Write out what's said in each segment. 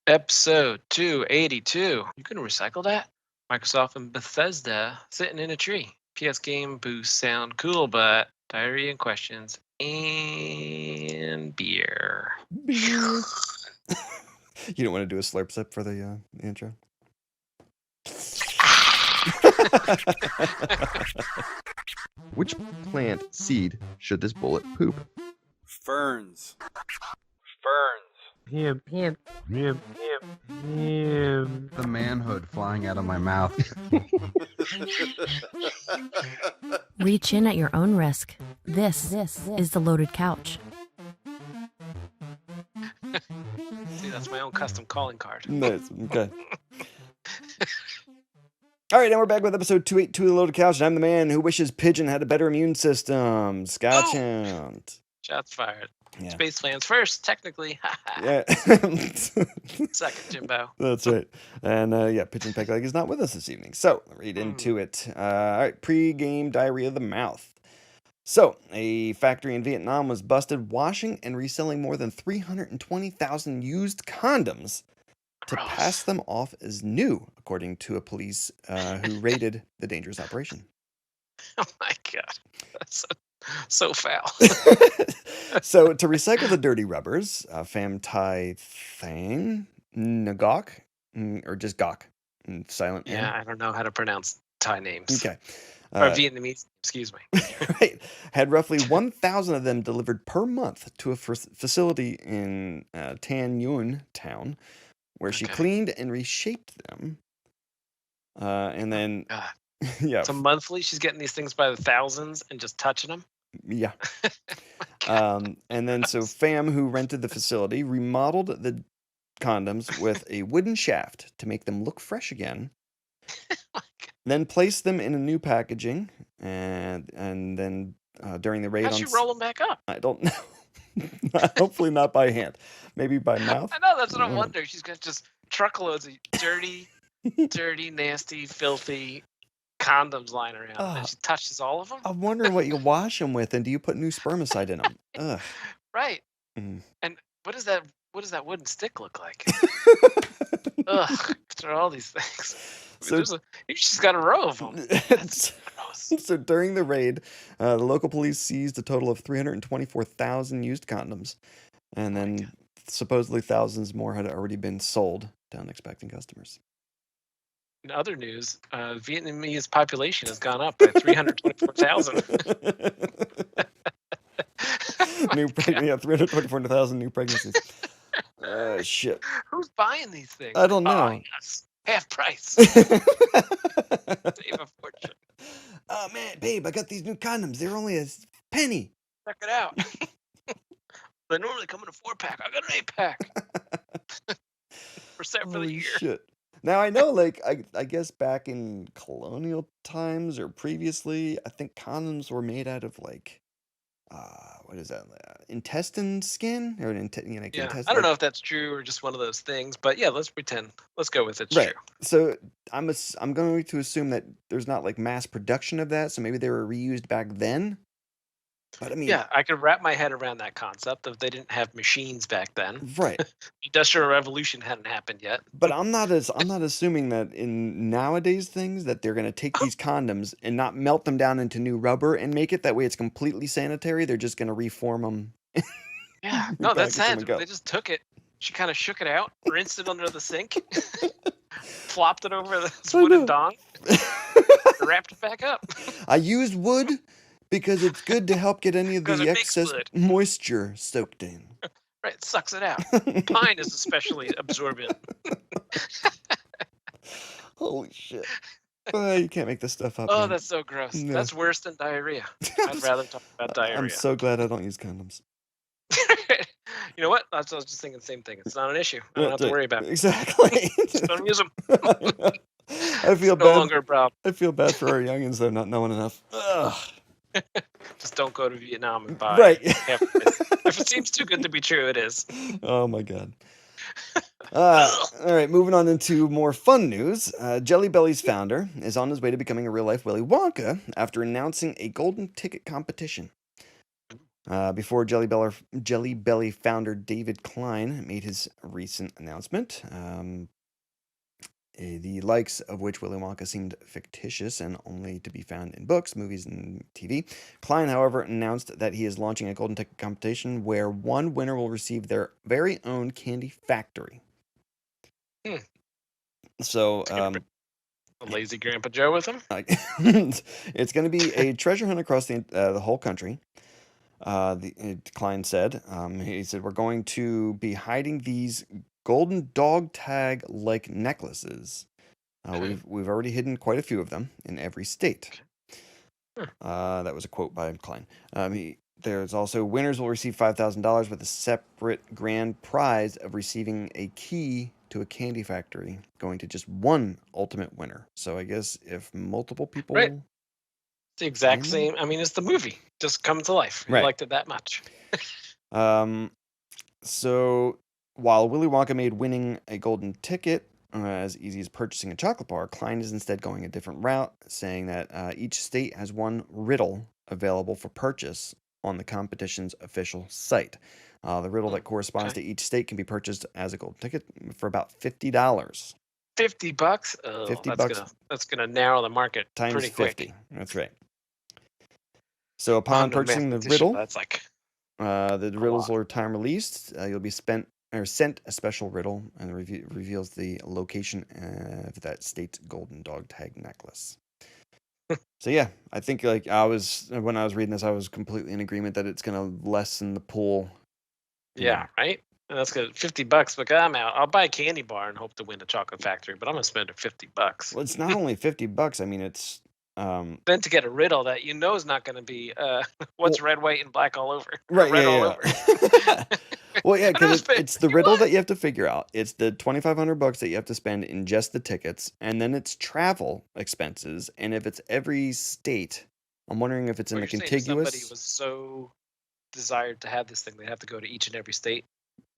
Episode 282. You can recycle that? Microsoft and Bethesda sitting in a tree. PS game boosts sound cool, but diarrhea and questions and beer. Beer. You don't want to do a slurp sip for the intro? Which plant seed should this bullet poop? Ferns. The manhood flying out of my mouth. Reach in at your own risk. This is the Loaded Couch. See, that's my own custom calling card. Nice. Okay. All right, and we're back with episode 282 of the Loaded Couch, and I'm the man who wishes Pigeon had a better immune system. Scotchant. Shots fired. Yeah. Space plans first, technically. Yeah. Second, Jimbo. That's right. And yeah, Pigeon Pegleg is not with us this evening. So, read into it. All right, pre-game diarrhea of the mouth. So, a factory in Vietnam was busted washing and reselling more than 320,000 used condoms to Gross. pass them off as new, according to a police who raided the dangerous operation. Oh my god. That's so foul. So, to recycle the dirty rubbers, Pham Thai Thang Ngok, or just Gok, silent N. Yeah, I don't know how to pronounce Thai names. Okay. Or Vietnamese, excuse me. Right. Had roughly 1,000 of them delivered per month to a facility in Tan Nguyen town, where she cleaned and reshaped them. And then, God. yeah. So monthly, she's getting these things by the thousands and just touching them? Yeah. And then, so Pham, who rented the facility, remodeled the condoms with a wooden shaft to make them look fresh again. Then placed them in a new packaging, and then during the raid, how'd she roll them back up? I don't know. Hopefully not by hand, maybe by mouth. I know, that's what I'm wondering. She's got just truckloads of dirty, nasty, filthy condoms lying around. And she touches all of them. I'm wondering what you wash them with, and do you put new spermicide in them? Ugh. Right. And what does that wooden stick look like? Ugh. There are all these things. So, she's got a row of them. So during the raid, the local police seized a total of 324,000 used condoms, and then supposedly thousands more had already been sold to unexpected customers. In other news, Vietnamese population has gone up by 324,000. Yeah, 324,000 new pregnancies. Shit. Who's buying these things? I don't know. Oh, yes. Half price. Save a fortune. Oh man, babe, I got these new condoms. They're only a penny. Check it out. They normally come in a 4-pack. I got an 8-pack. Percent for the year. Shit. Now I know, like, I guess back in colonial times or previously, I think condoms were made out of like, what is that? Intestine skin or intestine? I don't know if that's true or just one of those things, but yeah, let's pretend. Let's go with it's right. True. So I'm going to assume that there's not like mass production of that, so maybe they were reused back then. But I mean, yeah, I could wrap my head around that concept of they didn't have machines back then. Right. The Industrial Revolution hadn't happened yet. But I'm not assuming that in nowadays things that they're going to take these condoms and not melt them down into new rubber and make it that way it's completely sanitary. They're just going to reform them. Yeah, no, that's it. They just took it. She kind of shook it out, rinsed it under the sink, flopped it over this wooden dong, wrapped it back up. I used wood because it's good to help get any of the excess moisture soaked in. Right, it sucks it out. Pine is especially absorbent. Holy shit. You can't make this stuff up. Oh, man. That's so gross. Yeah. That's worse than diarrhea. I'd rather talk about diarrhea. I'm so glad I don't use condoms. You know what? I was just thinking the same thing. It's not an issue. I don't have to worry about it. Exactly. Just don't use them. I feel bad. No longer a problem. I feel bad for our youngins, though, not knowing enough. Ugh. Just don't go to Vietnam and buy. Right. If it seems too good to be true, it is. Oh, my God. All right, moving on into more fun news. Jelly Belly's founder is on his way to becoming a real-life Willy Wonka after announcing a golden ticket competition. Before Jelly Belly founder David Klein made his recent announcement, the likes of which Willy Wonka seemed fictitious and only to be found in books, movies, and TV. Klein, however, announced that he is launching a golden ticket competition where one winner will receive their very own candy factory. So, A lazy Grandpa Joe with him? it's going to be a treasure hunt across the whole country. Klein said. He said, we're going to be hiding these golden dog tag like necklaces. We've already hidden quite a few of them in every state. That was a quote by Klein. There's also winners will receive $5,000 with a separate grand prize of receiving a key to a candy factory, going to just one ultimate winner. So I guess if multiple people, right. The exact same. I mean, it's the movie. Just come to life. You liked it that much. So while Willy Wonka made winning a golden ticket as easy as purchasing a chocolate bar, Klein is instead going a different route, saying that each state has one riddle available for purchase on the competition's official site. The riddle that corresponds to each state can be purchased as a golden ticket for about $50. $50? Oh, $50. That's gonna narrow the market times pretty 50. Quick. That's right. So upon purchasing the riddle, that's like the riddles are time released. You'll be sent a special riddle and reveals the location of that state's golden dog tag necklace. So yeah, I think when I was reading this, I was completely in agreement that it's going to lessen the pool. Yeah, right. And that's good. $50, but I'm out. I'll buy a candy bar and hope to win a chocolate factory, but I'm gonna spend $50. Well, it's not only $50. I mean, it's then to get a riddle that you know is not going to be what's red, white, and black all over. Right. Red all over. Well, yeah, because it's the riddle that you have to figure out. It's the $2,500 that you have to spend in just the tickets, and then it's travel expenses. And if it's every state, I'm wondering if it's in the contiguous. Somebody was so desired to have this thing, they have to go to each and every state.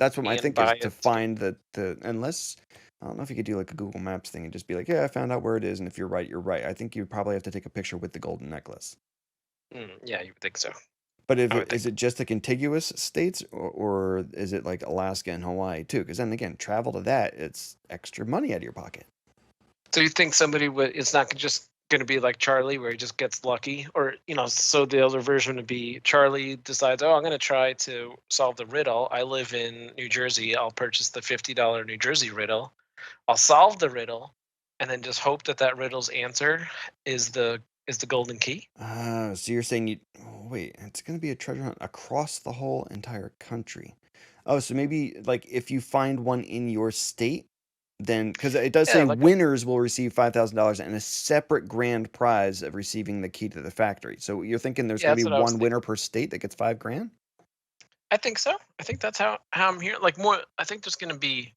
That's what I think is to find the unless. I don't know if you could do like a Google Maps thing and just be like, yeah, I found out where it is, and if you're right, you're right. I think you probably have to take a picture with the golden necklace. Yeah, you would think so. But is it just the contiguous states, or is it like Alaska and Hawaii too? Because then again, travel to that, it's extra money out of your pocket. So you think somebody it's not just going to be like Charlie, where he just gets lucky, or so the other version would be Charlie decides, I'm going to try to solve the riddle. I live in New Jersey. I'll purchase the $50 New Jersey riddle. I'll solve the riddle, and then just hope that riddle's answer is the golden key. So you're saying it's going to be a treasure hunt across the whole entire country. Oh, so maybe like if you find one in your state, then because it does say winners will receive $5,000 and a separate grand prize of receiving the key to the factory. So you're thinking there's going to be one winner per state that gets $5,000? I think so. I think that's how I'm hearing. Like more, I think there's going to be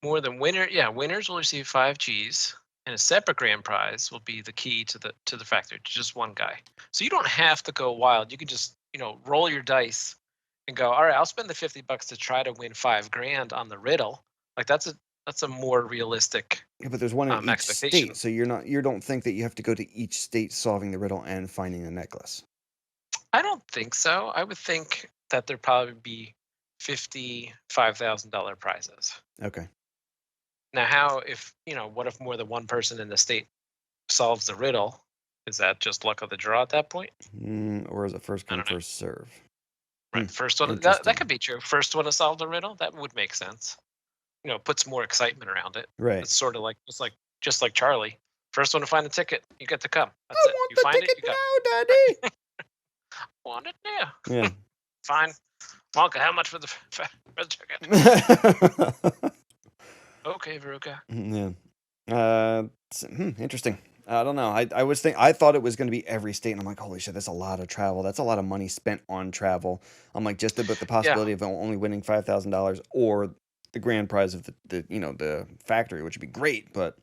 more than winner. Yeah, winners will receive 5 Gs, and a separate grand prize will be the key to the factory to just one guy. So you don't have to go wild. You can just roll your dice and go, all right, I'll spend the $50 to try to win $5,000 on the riddle. Like that's a more realistic. Yeah, but there's one in each state, so you don't think that you have to go to each state solving the riddle and finding the necklace. I don't think so. I would think that there'd probably be $5,000 prizes. Okay. Now, what if more than one person in the state solves the riddle? Is that just luck of the draw at that point? Or is it first come, first serve? Right. First one. That could be true. First one to solve the riddle. That would make sense. Puts more excitement around it. Right. It's sort of like just like Charlie. First one to find the ticket, you get to come. That's it. You find it, you now, Daddy. Want it now? Yeah. Fine. Wonka, how much for the ticket? Okay, Veruca. Yeah. Interesting. I don't know. I thought it was going to be every state, and I'm like, holy shit, that's a lot of travel. That's a lot of money spent on travel. I'm like, just about the possibility of only winning $5,000 or the grand prize of the factory, which would be great, but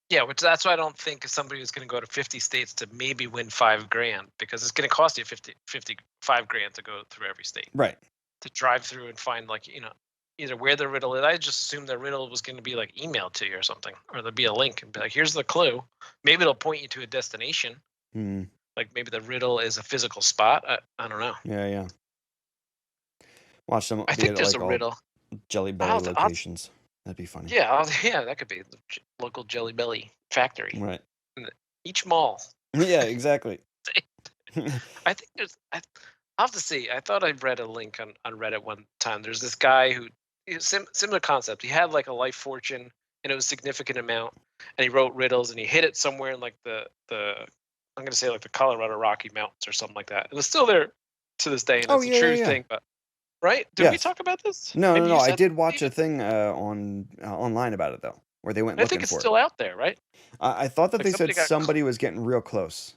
yeah, that's why I don't think somebody who's going to go to 50 states to maybe win $5,000, because it's going to cost you $55,000 to go through every state, right? To drive through and find either where the riddle is. I just assumed the riddle was going to be like emailed to you or something, or there'd be a link and be like, here's the clue. Maybe it'll point you to a destination. Like maybe the riddle is a physical spot. I don't know. Yeah. Watch them I be think at there's like a all riddle. Jelly Belly locations. That'd be funny. Yeah, yeah, that could be the local Jelly Belly factory. Right. In each mall. Yeah, exactly. I think I'll have to see. I thought I read a link on Reddit one time. There's this guy who similar concept. He had like a life fortune, and it was a significant amount. And he wrote riddles, and he hid it somewhere in like the I'm gonna say like the Colorado Rocky Mountains or something like that. And it's still there to this day, and it's a true thing. But right? Did we talk about this? No. I did that, watch a thing online about it though, where they went I looking think it's for still it. out there, right? I thought that Like they said somebody got somebody was getting real close.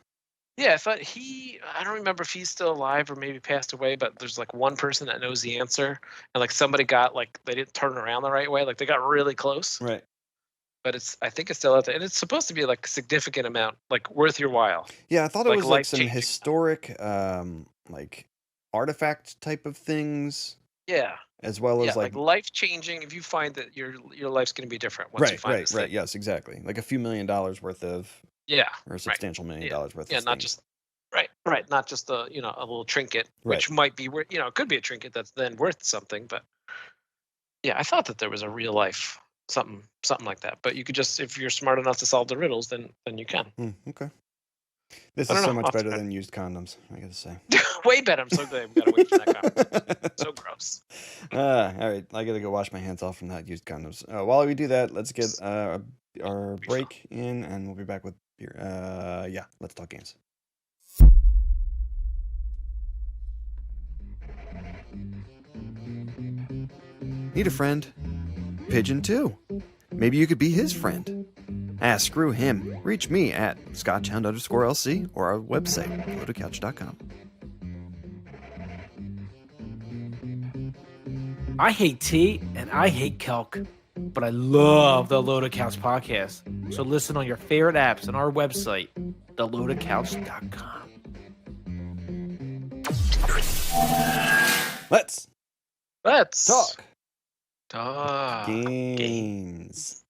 Yeah, I thought I don't remember if he's still alive or maybe passed away, but there's like one person that knows the answer, and like somebody got like they didn't turn around the right way, like they got really close. Right. But I think it's still out there, and it's supposed to be like a significant amount, like worth your while. Yeah, I thought it Like was like some life-changing. historic, like artifact type of things, Yeah, as well yeah, as like like life changing. If you find that your life's going to be different once you find this right. thing. Yes, exactly. Like a few $1 million worth of, Yeah, or a substantial $1 million worth of not things. just right, not just a a little trinket, Right. which might be worth it could be a trinket that's then worth something, but yeah, I thought that there was a real life something like that. But you could just if you're smart enough to solve the riddles, then you can. Okay. This I is don't so know. much better than used condoms, I gotta say. Way better. I'm so glad we got away from that conversation. So gross. All right, I gotta go wash my hands off from that used condoms. While we do that, let's get our break in, and we'll be back with beer. Yeah, let's talk games. Need a friend? Pigeon too. Maybe you could be his friend. Screw him. Reach me at scotchhound_LC or our website, lotocouch.com. I hate tea and I hate kelk, but I love the Loaded Couch podcast. So listen on your favorite apps and our website, thelotedcouch.com. Let's talk games.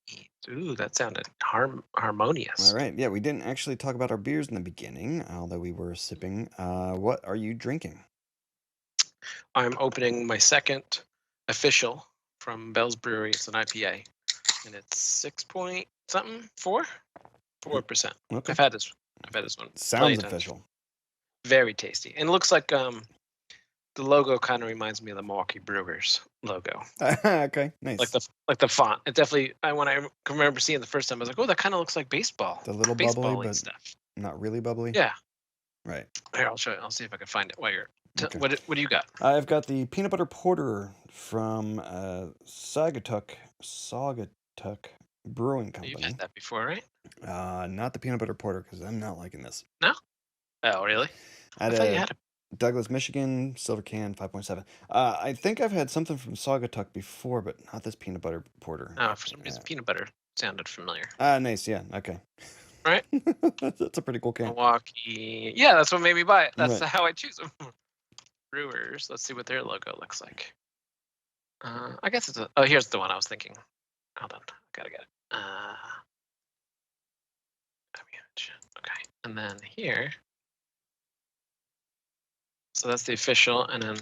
Ooh, that sounded harmonious. All right. Yeah, we didn't actually talk about our beers in the beginning, although we were sipping. What are you drinking? I'm opening my second official from Bell's Brewery. It's an IPA, and it's 4%. Okay. I've had this one. Sounds plenty of times. official. Very tasty, and it looks like the logo kind of reminds me of the Milwaukee Brewers logo. Okay, nice. Like the font. It definitely. When I can remember seeing it the first time, I was like, "Oh, that kind of looks like baseball." The little baseball bubbly, but stuff. not really bubbly. Yeah. Right. Here, I'll show you. I'll see if I can find it while you're. Okay. What do you got? I've got the peanut butter porter from Saugatuck Brewing Company. You've had that before, right? Not the peanut butter porter because I'm not liking this. No. Oh, really? I thought you had it. Douglas, Michigan, silver can, 5.7. I think I've had something from Saugatuck before, but not this peanut butter porter. Oh, for some reason, peanut butter sounded familiar. Nice. Yeah. Okay. Right? That's a pretty cool can. Milwaukee. Yeah, that's what made me buy it. That's Right. how I choose them. Brewers. Let's see what their logo looks like. I guess it's here's the one I was thinking. Hold on. Gotta get it. Okay. And then here. So that's the official, and then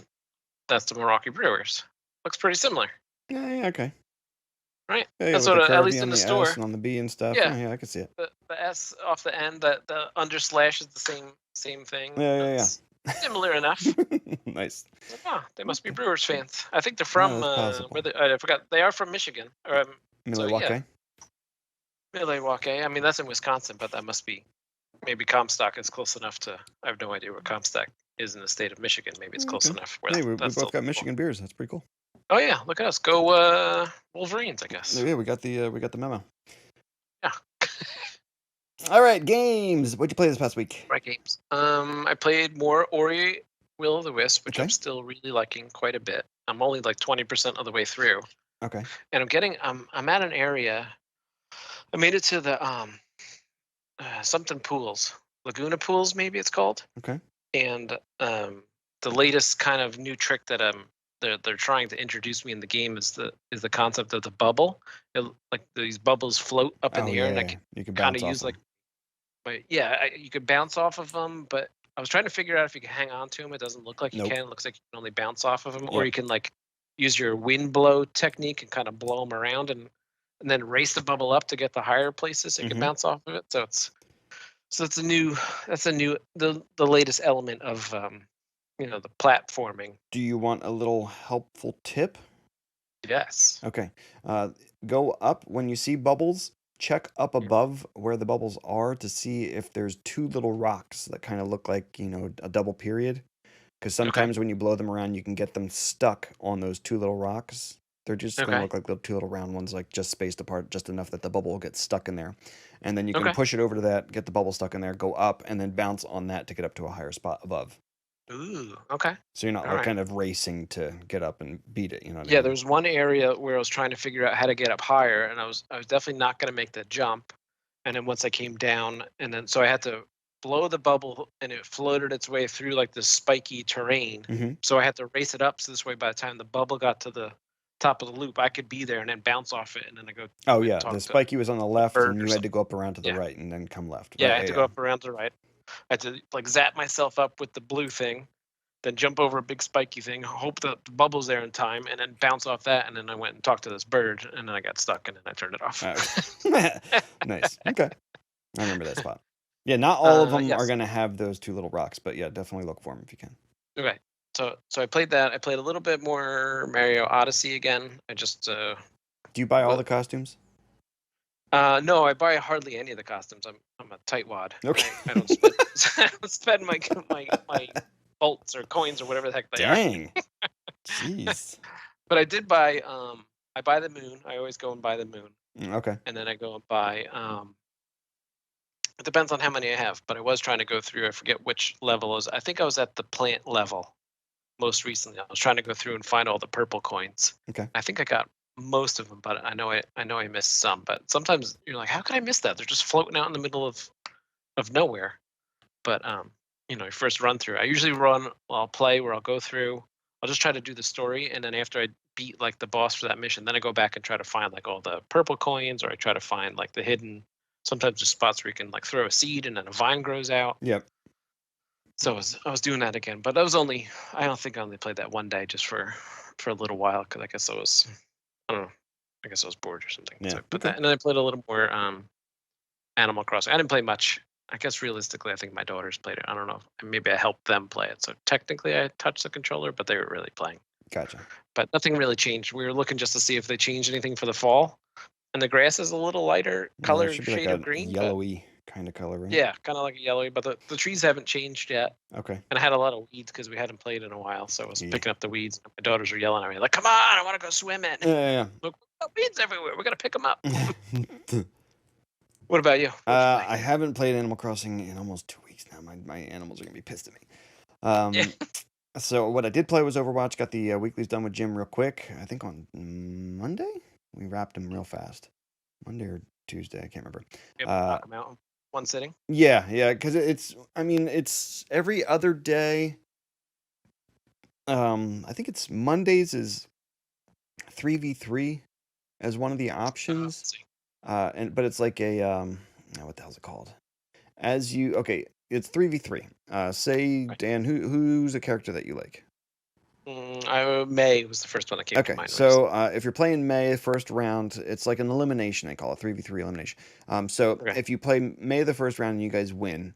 that's the Milwaukee Brewers. Looks pretty similar. Yeah. Okay. Right? Yeah, That's with what the at curvy least on in the S store. and on the B and stuff. Yeah. Yeah, I can see it. The S off the end, the underslash is the same thing. Yeah. It's similar enough. Nice. Oh, they must be Brewers fans. I think they're from that's possible. I forgot. They are from Michigan. Or Milwaukee. Milwaukee. I mean, that's in Wisconsin, but that must be maybe Comstock is close enough to. I have no idea where Comstock is in the state of Michigan. Maybe it's close enough. Where Hey, we that's both got Michigan beers. That's pretty cool. Oh yeah, look at us. Go Wolverines, I guess. Yeah, we got the memo. Yeah. All right, games. What'd you play this past week? Right games. I played more Ori Will of the Wisp, which Okay. I'm still really liking quite a bit. I'm only like 20% of the way through. Okay. And I'm at an area. I made it to the something pools, Laguna pools, maybe it's called. Okay. And the latest kind of new trick that they're trying to introduce me in the game is the concept of the bubble. Like these bubbles float up in the air, and I can you can kind bounce of off use them. like But yeah, you could bounce off of them, but I was trying to figure out if you can hang on to them. It doesn't look like you Nope. can. It looks like you can only bounce off of them, or Yep. you can like use your wind blow technique and kind of blow them around and then race the bubble up to get the higher places so you can bounce off of it. So it's the latest element of the platforming. Do you want a little helpful tip? Yes. Okay. Go up when you see bubbles. Check up above where the bubbles are to see if there's two little rocks that kind of look like, a double period. Because sometimes when you blow them around, you can get them stuck on those two little rocks. They're just going to look like little two little round ones, like just spaced apart, just enough that the bubble will get stuck in there. And then you can push it over to that, get the bubble stuck in there, go up, and then bounce on that to get up to a higher spot above. Ooh, okay. So you're not kind of racing to get up and beat it, Yeah, there was one area where I was trying to figure out how to get up higher, and I was definitely not going to make that jump. And then once I came down, and then so I had to blow the bubble, and it floated its way through like this spiky terrain. So I had to race it up, so this way by the time the bubble got to the top of the loop, I could be there and then bounce off it, and then I go. Oh yeah, the spiky was on the left, and you had to go up around to the Yeah. right, and then come left. Yeah, Right, I had to go up around to the right. I had to like zap myself up with the blue thing, then jump over a big spiky thing, hope that the bubble's there in time, and then bounce off that. And then I went and talked to this bird, and then I got stuck, and then I turned it off. Nice. Okay. I remember that spot. Yeah, not all of them yes. are going to have those two little rocks, but yeah, definitely look for them if you can. Okay. So I played that. I played a little bit more Mario Odyssey again. I just Do you buy all the costumes? no, I buy hardly any of the costumes. I'm a tightwad. Okay. I don't spend, I don't spend my bolts or coins or whatever the heck they are. Dang. Jeez. But I did buy I buy the moon. I always go and buy the moon. Okay. And then I go and buy it depends on how many I have, but I was trying to go through, I forget which level is. I think I was at the plant level most recently. I was trying to go through and find all the purple coins. Okay. I think I got most of them, but I know I missed some. But sometimes you're like, how could I miss that? They're just floating out in the middle of nowhere. But your first run through, I usually I'll play where I'll go through. I'll just try to do the story, and then after I beat like the boss for that mission, then I go back and try to find like all the purple coins, or I try to find like the hidden. Sometimes there's spots where you can like throw a seed and then a vine grows out. Yep. So I was doing that again, but I don't think I only played that one day, just for a little while, because I guess I don't know. I guess I was bored or something. Yeah. So I put that, and then I played a little more Animal Crossing. I didn't play much. I guess realistically, I think my daughters played it. I don't know. Maybe I helped them play it. So technically, I touched the controller, but they were really playing. Gotcha. But nothing really changed. We were looking just to see if they changed anything for the fall. And the grass is a little lighter color, should be shade like of green. Yellowy kind of color, right? Yeah, kind of like a yellowy, but the trees haven't changed yet. Okay. And I had a lot of weeds because we hadn't played in a while, so I was picking up the weeds. My daughters were yelling at me like, "Come on, I want to go swimming!" Yeah. Look, weeds everywhere. We're gonna pick them up. What about you? I haven't played Animal Crossing in almost 2 weeks now. My animals are gonna be pissed at me. So what I did play was Overwatch. Got the weeklies done with Jim real quick. I think on Monday we wrapped them real fast. Monday or Tuesday, I can't remember. Knock them out in one sitting. Yeah, because it's every other day. I think it's Mondays is 3v3 as one of the options. But it's like a what the hell's it called? It's 3v3. Say, right. Dan, who's a character that you like? May was the first one that came to mind. Okay, so if you're playing May first round, it's like an elimination. They call it 3v3 elimination. If you play May the first round and you guys win,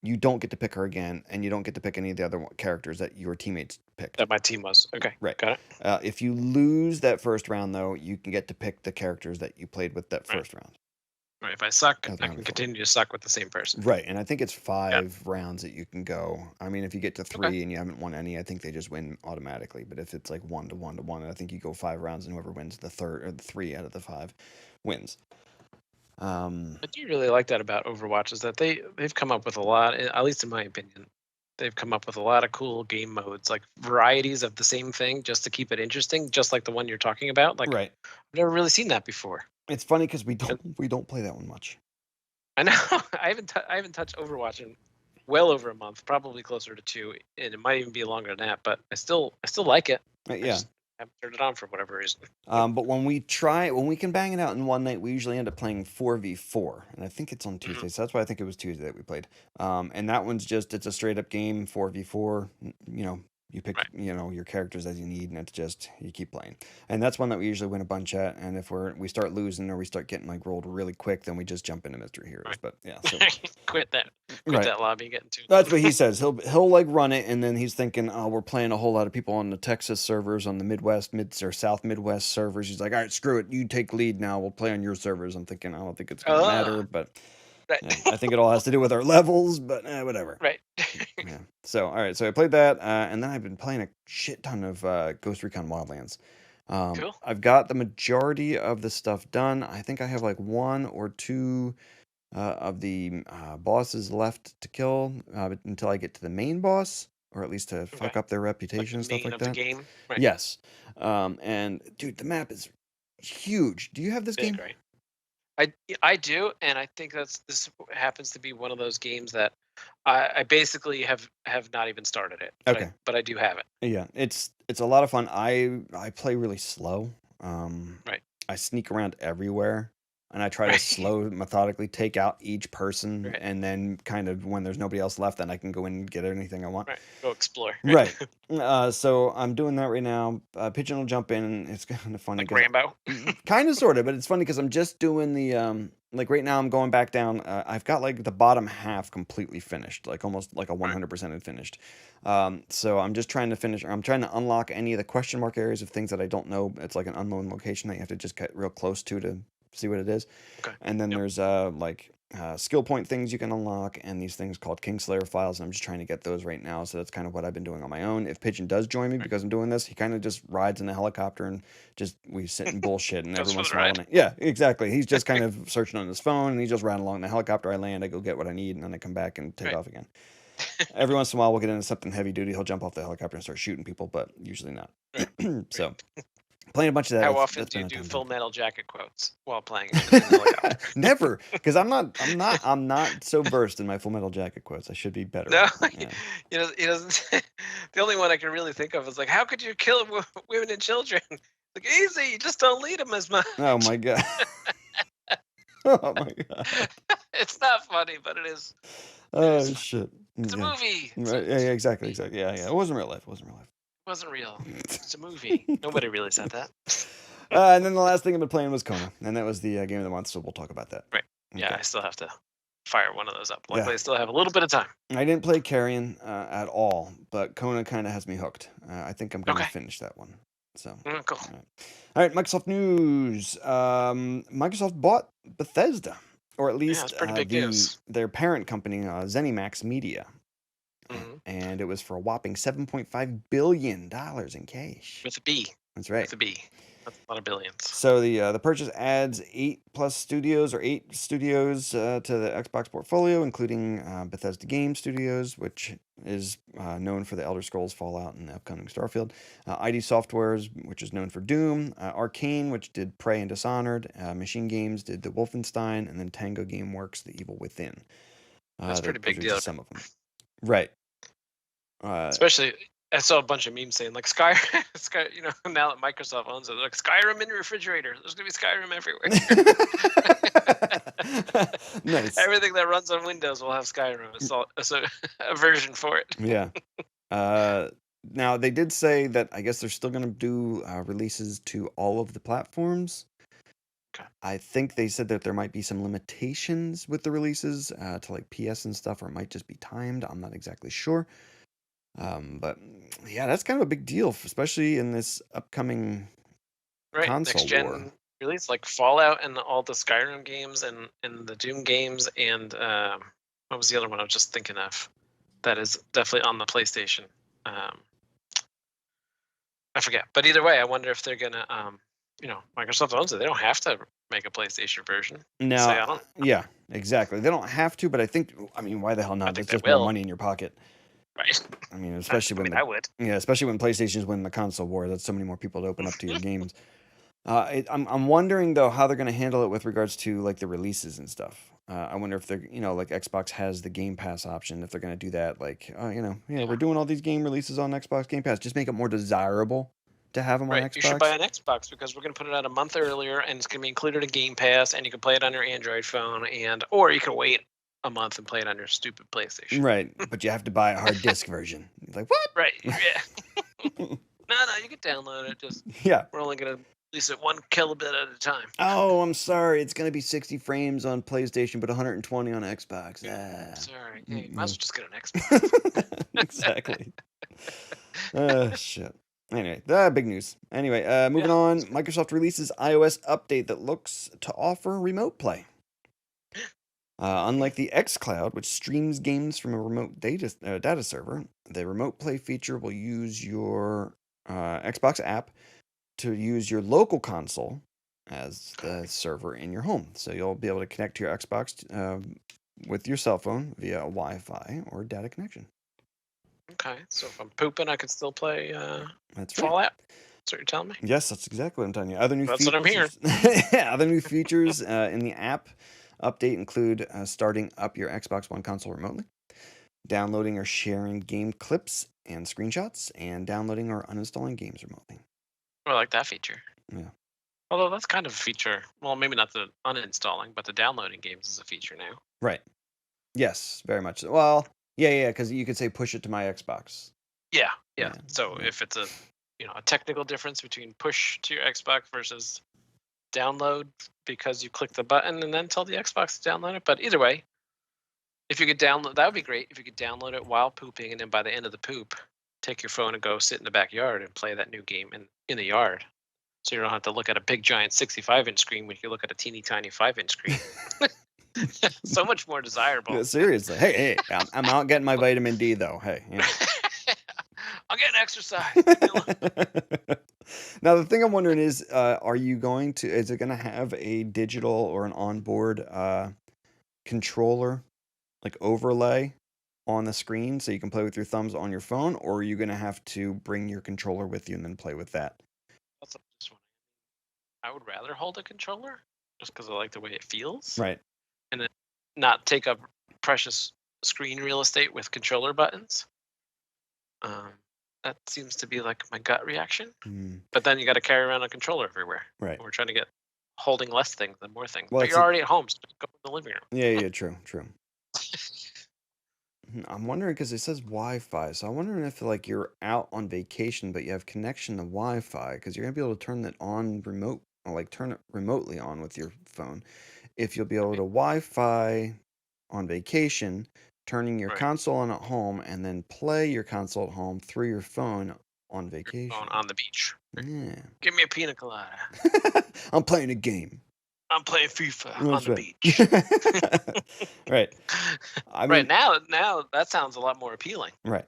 you don't get to pick her again, and you don't get to pick any of the other characters that your teammates picked. That my team was. Okay, right. Got it. If you lose that first round, though, you can get to pick the characters that you played with that first round. Right. If I suck, I can continue to suck with the same person. Right, and I think it's 5 rounds that you can go. I mean, if you get to 3 and you haven't won any, I think they just win automatically. But if it's like 1 to 1 to 1, I think you go 5 rounds, and whoever wins the 3 out of the 5 wins. I do really like that about Overwatch is that they've come up with a lot, at least in my opinion, they've come up with a lot of cool game modes, like varieties of the same thing, just to keep it interesting, just like the one you're talking about. Like, right. I've never really seen that before. It's funny because we don't play that one much. I know. I haven't touched Overwatch in well over a month, probably closer to 2, and it might even be longer than that. But I still like it. Yeah. haven't turned it on for whatever reason. But when we can bang it out in one night, we usually end up playing 4v4, and I think it's on Tuesday, so that's why I think it was Tuesday that we played. And that one's it's a straight up game, 4v4. You pick Right. your characters as you need, and it's just you keep playing. And that's one that we usually win a bunch at. And if we start losing or we start getting like rolled really quick, then we just jump into Mystery Heroes. Right. But yeah, so Quit that Right. that lobby, get into. that's what he says. He'll like run it, and then he's thinking, oh, we're playing a whole lot of people on the Texas servers, on the Midwest, or South Midwest servers. He's like, all right, screw it, you take lead now. We'll play on your servers. I'm thinking, I don't think it's gonna matter, but Right. yeah, I think it all has to do with our levels. But whatever. Right. Yeah. So all right, so I played that, and then I've been playing a shit ton of Ghost Recon Wildlands. Cool. I've got the majority of the stuff done. I think I have like 1 or 2 of the bosses left to kill until I get to the main boss, or at least to fuck Okay. up their Like reputation the and stuff main like of that. the game. Right. Yes. And dude, the map is huge. Do you have this Big, game? right? I do, and I think this happens to be one of those games that I basically have not even started it. Okay. But I do have it. Yeah, it's a lot of fun. I play really slow. Right. I sneak around everywhere, and I try to Right. slow methodically take out each person, Right. and then kind of when there's nobody else left, then I can go in and get anything I want. Right. Go explore. Right. So I'm doing that right now. Pigeon will jump in, and it's kind of funny. Like Rambo. Kind of, sort of, but it's funny because I'm just doing the like right now I'm going back down. I've got like the bottom half completely finished, like almost like a 100% finished. So I'm just trying to finish. I'm trying to unlock any of the question mark areas of things that I don't know. It's like an unknown location that you have to just get real close to see what it is. Okay. And then Yep. there's skill point things you can unlock, and these things called Kingslayer files, and I'm just trying to get those right now. So that's kind of what I've been doing on my own. If Pigeon does join me because I'm doing this, he kind of just rides in the helicopter and we sit and bullshit, and Goes every for once the in a while, ride. yeah, exactly. He's just kind of searching on his phone, and he's just riding along in the helicopter. I land, I go get what I need, and then I come back and take Right. off again. Every once in a while, we'll get into something heavy duty. He'll jump off the helicopter and start shooting people, but usually not. So playing a bunch of that. How often that's do you been a do ton of Full fun. Metal Jacket quotes while playing it in the helicopter? Never, because I'm not so versed in my Full Metal Jacket quotes. I should be better. No, Yeah. he doesn't. The only one I can really think of is like, how could you kill women and children? Like, easy, you just don't lead them as much. Oh my god. Oh my god. It's not funny, but it is. Oh It's- shit. It's a Yeah. movie. Right, yeah, exactly. Yeah. It wasn't real life. It wasn't real. It's a movie. Nobody really said that. And then the last thing I've been playing was Kona, and that was the game of the month. So we'll talk about that. Right. Yeah, Okay. I still have to fire one of those up. Yeah. Luckily, I still have a little bit of time. I didn't play Carrion at all, but Kona kind of has me hooked. I think I'm going to Okay. finish that one. So. Cool. All right, Microsoft news. Microsoft bought Bethesda, or at Yeah, least it's pretty big news. their parent company, ZeniMax Media, Mhm. and it was for a whopping $7.5 billion in cash. With a B. That's right. With a B. That's a lot of billions. So the purchase adds 8 studios to the Xbox portfolio, including Bethesda Game Studios, which is known for the Elder Scrolls, Fallout, and the upcoming Starfield. ID Softwares, which is known for Doom. Arcane, which did Prey and Dishonored. Machine Games did the Wolfenstein, and then Tango Gameworks, The Evil Within. That's a pretty big those are deal. just some of them. Right. Especially, I saw a bunch of memes saying like Sky, now that Microsoft owns it, like Skyrim in your refrigerator. There's gonna be Skyrim everywhere. Nice. Everything that runs on Windows will have Skyrim. It's a version for it. Yeah. Now they did say that I guess they're still going to do releases to all of the platforms. Okay. I think they said that there might be some limitations with the releases to like PS and stuff, or it might just be timed. I'm not exactly sure. But yeah, that's kind of a big deal, especially in this upcoming Right, console next gen war. release like Fallout and all the Skyrim games and the Doom games and what was the other one I was just thinking of? That is definitely on the PlayStation. I forget, but either way, I wonder if they're gonna, Microsoft owns it. They don't have to make a PlayStation version. No, So, I don't- yeah, exactly. They don't have to, but I mean, why the hell not? think That's they just more will. money in your pocket. Right. I mean, especially when I would. especially when PlayStation's winning the console war. That's so many more people to open up to your games. I'm wondering though how they're going to handle it with regards to like the releases and stuff. I wonder if they're like Xbox has the Game Pass option. If they're going to do that, like we're doing all these game releases on Xbox Game Pass. Just make it more desirable to have them on Right. Xbox. You should buy an Xbox because we're going to put it out a month earlier, and it's going to be included in Game Pass, and you can play it on your Android phone, or you can wait a month and play it on your stupid PlayStation. Right, but you have to buy a hard disk version. Like, what? Right. Yeah. No, you can download it. Just Yeah. we're only going to release it 1 kilobit at a time. Oh, I'm sorry. It's going to be 60 frames on PlayStation, but 120 on Xbox. Sorry. Hey, might as well just get an Xbox. Exactly. Shit. Anyway, big news. Anyway, moving Yeah, on. that's good. Microsoft releases iOS update that looks to offer remote play. Unlike the xCloud, which streams games from a remote data server, the remote play feature will use your Xbox app to use your local console as the server in your home. So you'll be able to connect to your Xbox with your cell phone via a Wi-Fi or data connection. Okay, so if I'm pooping, I can still play That's right. Fallout. That's what you're telling me? Yes, that's exactly what I'm telling you. Other new That's what I'm features, other new features in the app update include starting up your Xbox One console remotely, downloading or sharing game clips and screenshots, and downloading or uninstalling games remotely. I like that feature. Yeah. Although that's kind of a feature. Well, maybe not the uninstalling, but the downloading games is a feature now. Right. Yes, very much so. Well, yeah, because you could say push it to my Xbox. Yeah. Yeah, So yeah. if it's a technical difference between push to your Xbox versus download because you click the button and then tell the Xbox to download it, but either way, if you could download, that would be great. If you could download it while pooping, and then by the end of the poop, take your phone and go sit in the backyard and play that new game in the yard. So you don't have to look at a big giant 65-inch screen when you look at a teeny tiny 5-inch screen. So much more desirable. Yeah, seriously. Hey, I'm out getting my vitamin D though. Hey. Yeah. I'm getting exercise. Leave me alone. Now the thing I'm wondering is, is it going to have a digital or an onboard controller, like overlay on the screen so you can play with your thumbs on your phone, or are you going to have to bring your controller with you and then play with that? That's just one. I would rather hold a controller just because I like the way it feels. Right. And then not take up precious screen real estate with controller buttons. That seems to be like my gut reaction. But then you got to carry around a controller everywhere. Right. We're trying to get holding less things than more things. Well, but you're already at home, so go in the living room. Yeah, true. I'm wondering because it says Wi-Fi, so I'm wondering if like you're out on vacation but you have connection to Wi-Fi, because you're gonna be able to turn it on remote, or like turn it remotely on with your phone. If you'll be able to Wi-Fi on vacation, turning your Right. console on at home, and then play your console at home through your phone on Your vacation. phone on the beach. Yeah. Give me a pina colada. I'm playing a game. I'm playing FIFA on That's the right. beach. Right. I Right mean, now that sounds a lot more appealing. right.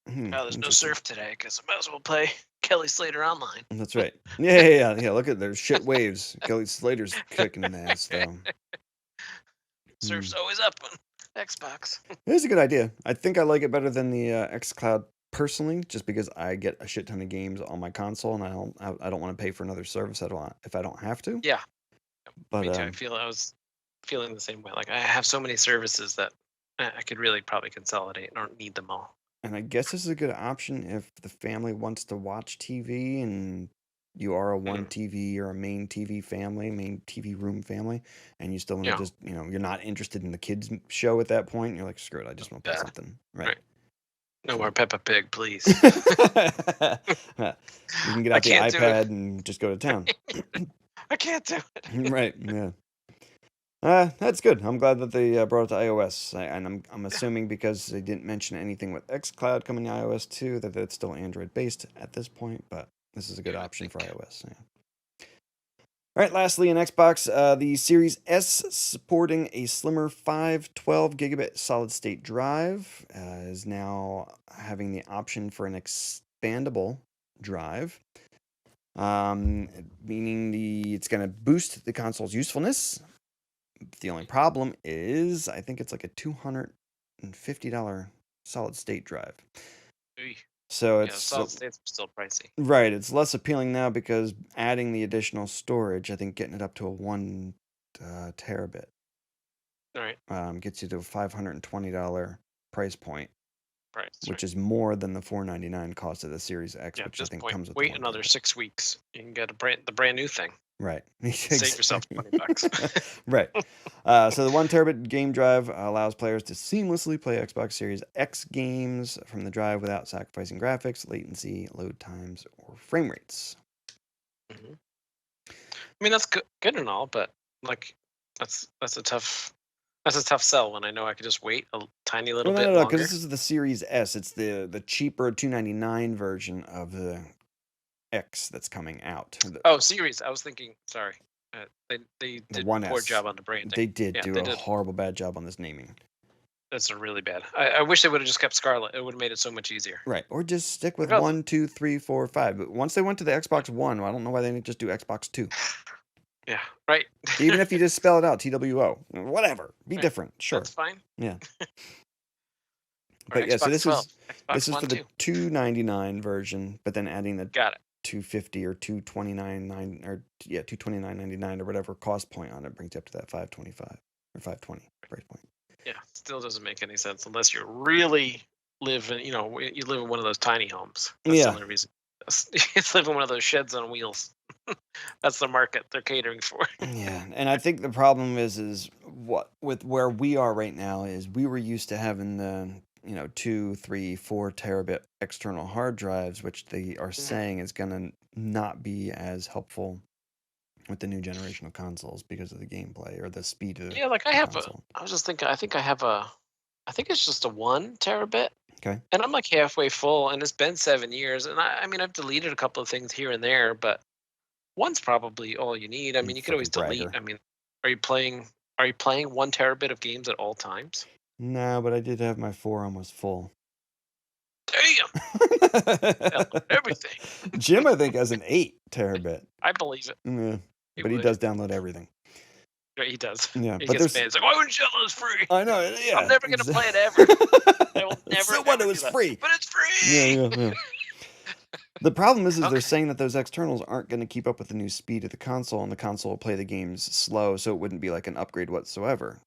Oh, there's no Interesting. surf today because I might as well play Kelly Slater online. That's right. Yeah. Look at there's shit waves. Kelly Slater's kicking an ass though. Surf's always up on Xbox. It's a good idea. I think I like it better than the xCloud personally, just because I get a shit ton of games on my console, and I don't want to pay for another service if I don't have to. Yeah. But Me too. I was feeling the same way. Like I have so many services that I could really probably consolidate. I don't need them all. and I guess this is a good option if the family wants to watch TV and you are a one TV or a main TV family, main TV room family, and you still want to Yeah. just, you're not interested in the kids show at that point. You're like, screw it, I just want to play Yeah. something. Right. Right. No more Peppa Pig, please. You can get I out the can't do it. iPad and just go to town. I can't do it. Right. Yeah. That's good. I'm glad that they brought it to iOS, and I'm assuming because they didn't mention anything with xCloud coming to iOS too, that it's still Android based at this point. But this is a good Yeah, I option for think. iOS. Yeah. All right. Lastly, in Xbox, the Series S supporting a slimmer 512 gigabit solid state drive is now having the option for an expandable drive. Meaning it's going to boost the console's usefulness. The only problem is, I think it's like a $250 solid state drive. Oy. So Yeah, it's solid state's still pricey. right. It's less appealing now because adding the additional storage, I think getting it up to a 1 terabit All right. gets you to a $520 price point price. which is more than the $499 cost of the Series X, at which I this think point, comes with wait the another 1 6 weeks. You can get the brand new thing. Right. Save yourself $20. Right. So the 1 terabit game drive allows players to seamlessly play Xbox Series X games from the drive without sacrificing graphics, latency, load times, or frame rates. Mm-hmm. I mean, that's good and all, but like that's a tough sell when I know I could just wait a tiny little bit No, longer. because this is the Series S. It's the cheaper $299 version of the X that's coming out. Oh, Series. I was thinking. Sorry, they did a 1S. poor job on the branding. They did Yeah, do they a did. horrible bad job on this naming. That's a really bad. I wish they would have just kept Scarlet. It would have made it so much easier. Right. Or just stick with Because- 1, 2, 3, 4, 5. But once they went to the Xbox One, I don't know why they didn't just do Xbox 2. Yeah. Right. Even if you just spell it out, TWO. Whatever. Be Right. different. Sure. That's fine. Yeah. Or But yeah, so Xbox this 12. is Xbox this is One for the too. $299 version, but then adding the Got it. $250 or $229.9 or $229.99 or whatever cost point on it brings you up to that $525 or $520 price point. Yeah. Still doesn't make any sense unless you really live in. You live in one of those tiny homes. That's Yeah. the only reason. You live in one of those sheds on wheels. That's the market they're catering for. Yeah, and I think the problem is what with where we are right now is we were used to having the 2, 3, 4 terabit external hard drives, which they are saying is going to not be as helpful with the new generation of consoles because of the gameplay or the speed of Yeah, like the I have console. I was just thinking. I think it's just a 1 terabit. Okay. And I'm like halfway full, and it's been 7 years. And I mean, I've deleted a couple of things here and there, but one's probably all you need. I You mean, you could always fucking delete. bragger. I mean, are you playing 1 terabit of games at all times? No, but I did have my 4 almost full. Damn, everything. Jim, I think, has an 8 terabit. I believe it. Yeah, He but he would. does download everything. Right, he does. Yeah, He but gets there's. mad. He's like, why wouldn't you let us free? I know. Yeah. I'm never gonna play it ever. I will never. So what? ever It do was that. free. But it's free. Yeah. The problem is Okay. they're saying that those externals aren't going to keep up with the new speed of the console, and the console will play the games slow, so it wouldn't be like an upgrade whatsoever.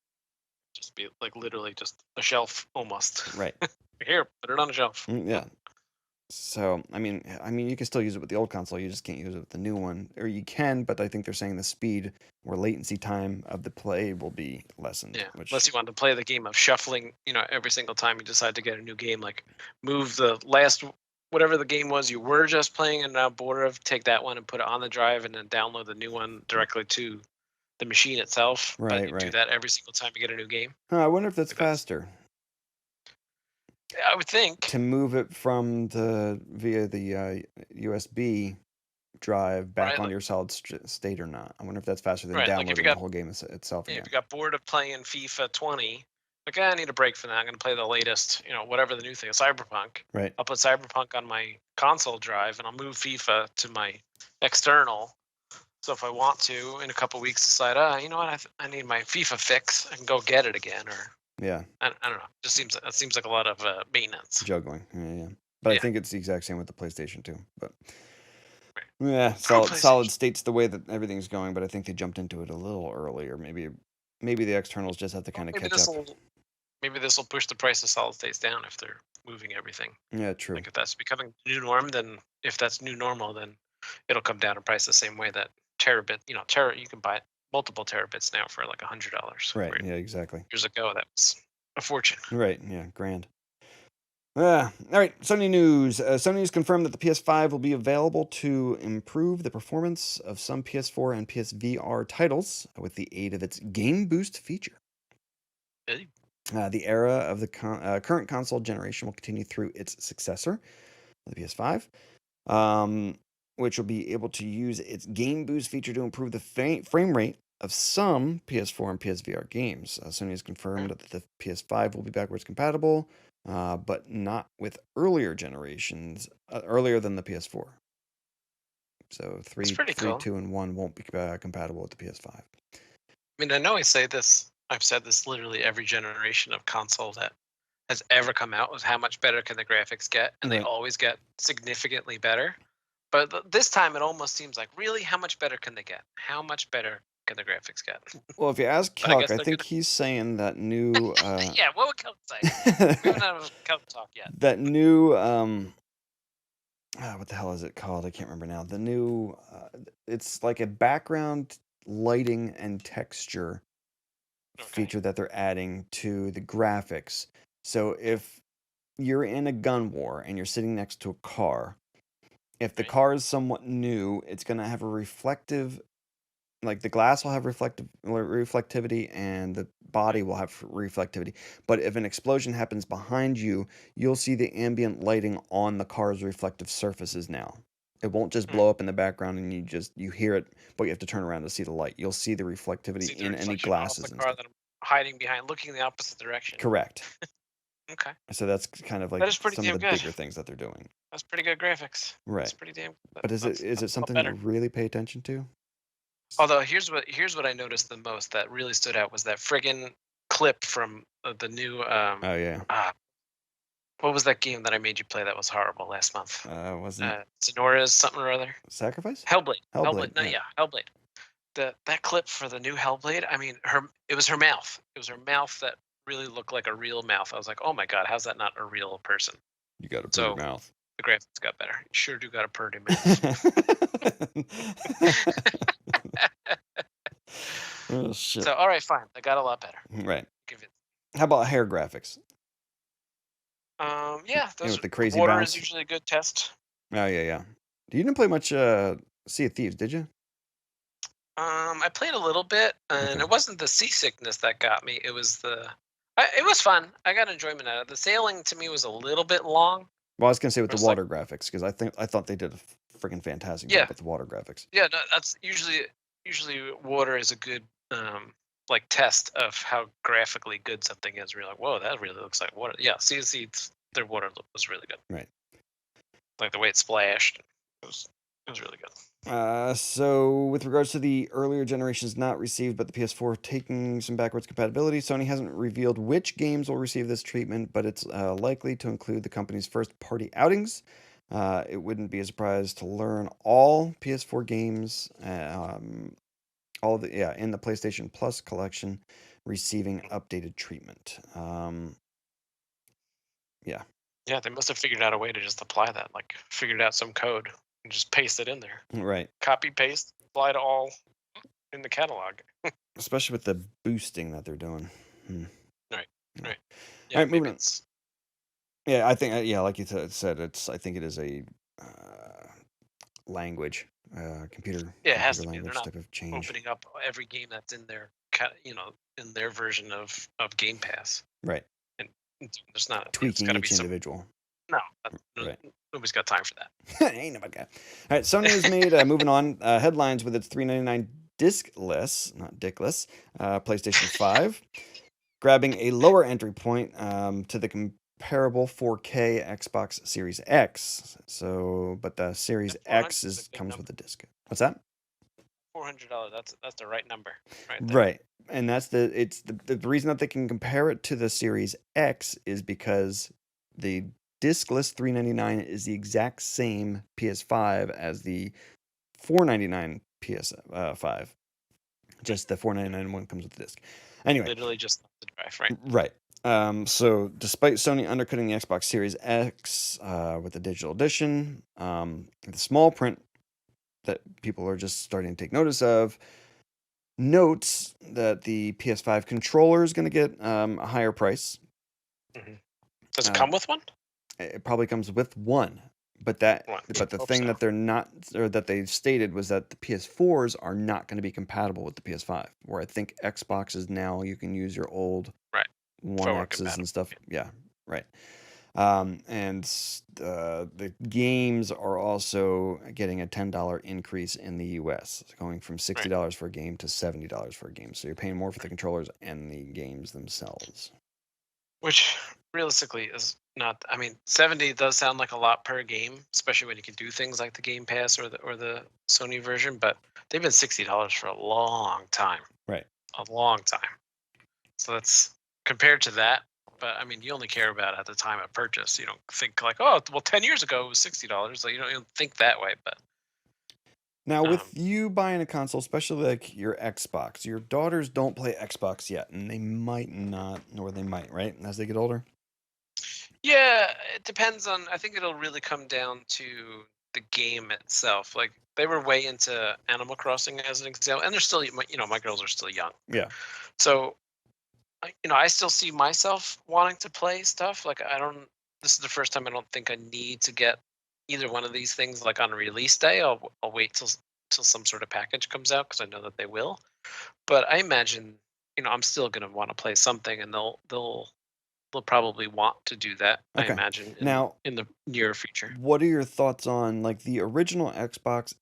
Just be like literally just a shelf almost. Right. Here, put it on a shelf. Yeah. So I mean, you can still use it with the old console. You just can't use it with the new one, or you can, but I think they're saying the speed or latency time of the play will be lessened. Yeah, Which, unless you want to play the game of shuffling, every single time you decide to get a new game, like move the last whatever the game was you were just playing and now bored of, take that one and put it on the drive and then download the new one directly to the machine itself. Right, But you do right. that every single time you get a new game. I wonder if that's Like that's- faster I would think. to move it from via the USB drive back Right, on like- your solid state or not. I wonder if that's faster than Right, like if downloading you the got- whole game itself Yeah, again. if you got bored of playing FIFA 20, like I need a break from that. I'm gonna play the latest, whatever the new thing is, Cyberpunk. Right. I'll put Cyberpunk on my console drive and I'll move FIFA to my external. So if I want to, in a couple weeks, decide, you know what, I need my FIFA fix, I can go get it again, or Yeah. I don't know. It seems like a lot of maintenance. Juggling. Yeah. But I Yeah. think it's the exact same with the PlayStation too. But Right. yeah, Pro solid PlayStation. state's the way that everything's going. But I think they jumped into it a little earlier. Maybe the externals just have to kind of Maybe catch up. maybe this will push the price of solid states down if they're moving everything. Yeah, true. Like if that's becoming the new norm, then if that's new normal, then it'll come down in price the same way that terabit. You can buy multiple terabits now for like $100. Right. where Yeah. Exactly. Years ago, that was a fortune. Right. Yeah. Grand. All right. Sony news. Sony has confirmed that the PS5 will be available to improve the performance of some PS4 and PSVR titles with the aid of its Game Boost feature. Hey. The era of the current console generation will continue through its successor, the PS5, which will be able to use its Game Boost feature to improve the frame rate of some PS4 and PSVR games. Sony has confirmed that the PS5 will be backwards compatible, but not with earlier generations, earlier than the PS4. So 3, pretty cool. 2, and 1 won't be compatible with the PS5. I mean, I know I say this. I've said this literally every generation of console that has ever come out was how much better can the graphics get, and Right. they always get significantly better. But this time, it almost seems like, really, how much better can they get? How much better can the graphics get? Well, if you ask But I Kelk, guess I they're think gonna- he's saying that new Yeah, what would Kelk say? We haven't had a Kelk talk yet. that new what the hell is it called? I can't remember now. The new it's like a background lighting and texture feature that they're adding to the graphics. So if you're in a gun war and you're sitting next to a car, if the Right. car is somewhat new, it's going to have a reflective, like the glass will have reflectivity and the body will have reflectivity. But if an explosion happens behind you, you'll see the ambient lighting on the car's reflective surfaces now. It won't just blow up in the background and you hear it, but you have to turn around to see the light. You'll see the reflectivity See the in any reflection off glasses the and car stuff. that I'm hiding behind, looking the opposite direction. Correct. Okay, So that's kind of like That is pretty some of damn the good. bigger things that they're doing. that's pretty good graphics. Right. That's pretty damn. But is that's it a lot something better. you really pay attention to? Although here's what I noticed the most that really stood out was that friggin' clip from the new Oh yeah. what was that game that I made you play that was horrible last month? Wasn't Sonora's something or other. Sacrifice? Hellblade. Hellblade, No, yeah. yeah, Hellblade. That clip for the new Hellblade. I mean, it was her mouth. It was her mouth that really looked like a real mouth. I was like, oh my god, how's that not a real person? You got a So- pretty mouth. The graphics got better. You sure do got a pretty mouth. Oh shit. So all right, fine. They got a lot better. Right. Give it. How about hair graphics? Yeah, those with the crazy water bounce? is usually a good test. Oh yeah. You didn't play much Sea of Thieves, did you? I played a little bit, and Okay. it wasn't the seasickness that got me. It was it was fun. I got enjoyment out of it. The sailing to me was a little bit long. Well, I was gonna say with the It's like- water graphics because I thought they did a freaking fantastic Yeah. job with the water graphics. Yeah, no, that's usually water is a good like test of how graphically good something is. We're like, whoa, that really looks like water. Yeah, Sea, their water was really good. Right. Like the way it splashed, it was really good. So with regards to the earlier generations not received, but the PS4 taking some backwards compatibility, Sony hasn't revealed which games will receive this treatment, but it's likely to include the company's first-party outings. It wouldn't be a surprise to learn all PS4 games, in the PlayStation Plus collection, receiving updated treatment. Yeah, they must have figured out a way to just apply that. Like, figured out some code and just paste it in there. Right. Copy, paste, apply to all in the catalog. Especially with the boosting that they're doing. Yeah, All right, moving maybe on. it's Yeah, I think like you said, I think it is a language, computer. Yeah, it has computer to be. They're language not type of change. opening up every game that's in their in their version of Game Pass. Right. There's not it's Tweaking gotta be each some individual. Right. Nobody's got time for that. Ain't nobody got. All right, Sony has made moving on headlines with its $3.99 discless, not dickless, PlayStation 5, grabbing a lower entry point to the comparable 4K Xbox Series X. So, but the Series Yeah, 400 X is a good comes number. with a disc. What's that? $400. That's the right number. Right. There. Right. And that's the reason that they can compare it to the Series X is because the discless $399 is the exact same PS5 as the $499 PS5. Just the $499 one comes with the disc. Anyway, Literally just the drive, right? right. So despite Sony undercutting the Xbox Series X with the digital edition, the small print that people are just starting to take notice of notes that the PS5 controller is going to get a higher price. Does it come with one? It probably comes with one, but One. but the Hope thing so. that they're not, or that they stated, was that the PS4s are not going to be compatible with the PS5. Where I think Xboxes now you can use your old Right. One Forward X's compatible, and stuff. Yeah, right. And the games are also getting a $10 increase in the US, going from $60 for a game to $70 for a game. So you're paying more for the controllers and the games themselves. Which realistically is not. I mean, 70 does sound like a lot per game, especially when you can do things like the Game Pass or the Sony version. But they've been $60 for a long time. Right. A long time. So that's compared to that. But I mean, you only care about it at the time of purchase. You don't think like, oh, well, 10 years ago it was $60. Like you don't think that way. But Now, Um, with you buying a console, especially like your Xbox, your daughters don't play Xbox yet, and they might not, or they might, right? As they get older. yeah, it depends on. I think it'll really come down to the game itself. Like they were way into Animal Crossing as an example, and they're still, my girls are still young. Yeah. So, I still see myself wanting to play stuff. Like I don't. This is the first time I don't think I need to get either one of these things like on release day. I'll wait till some sort of package comes out because I know that they will. But I imagine, I'm still gonna want to play something, and they'll probably want to do that. I Okay. imagine Now, in the near future. what are your thoughts on like the original Xbox?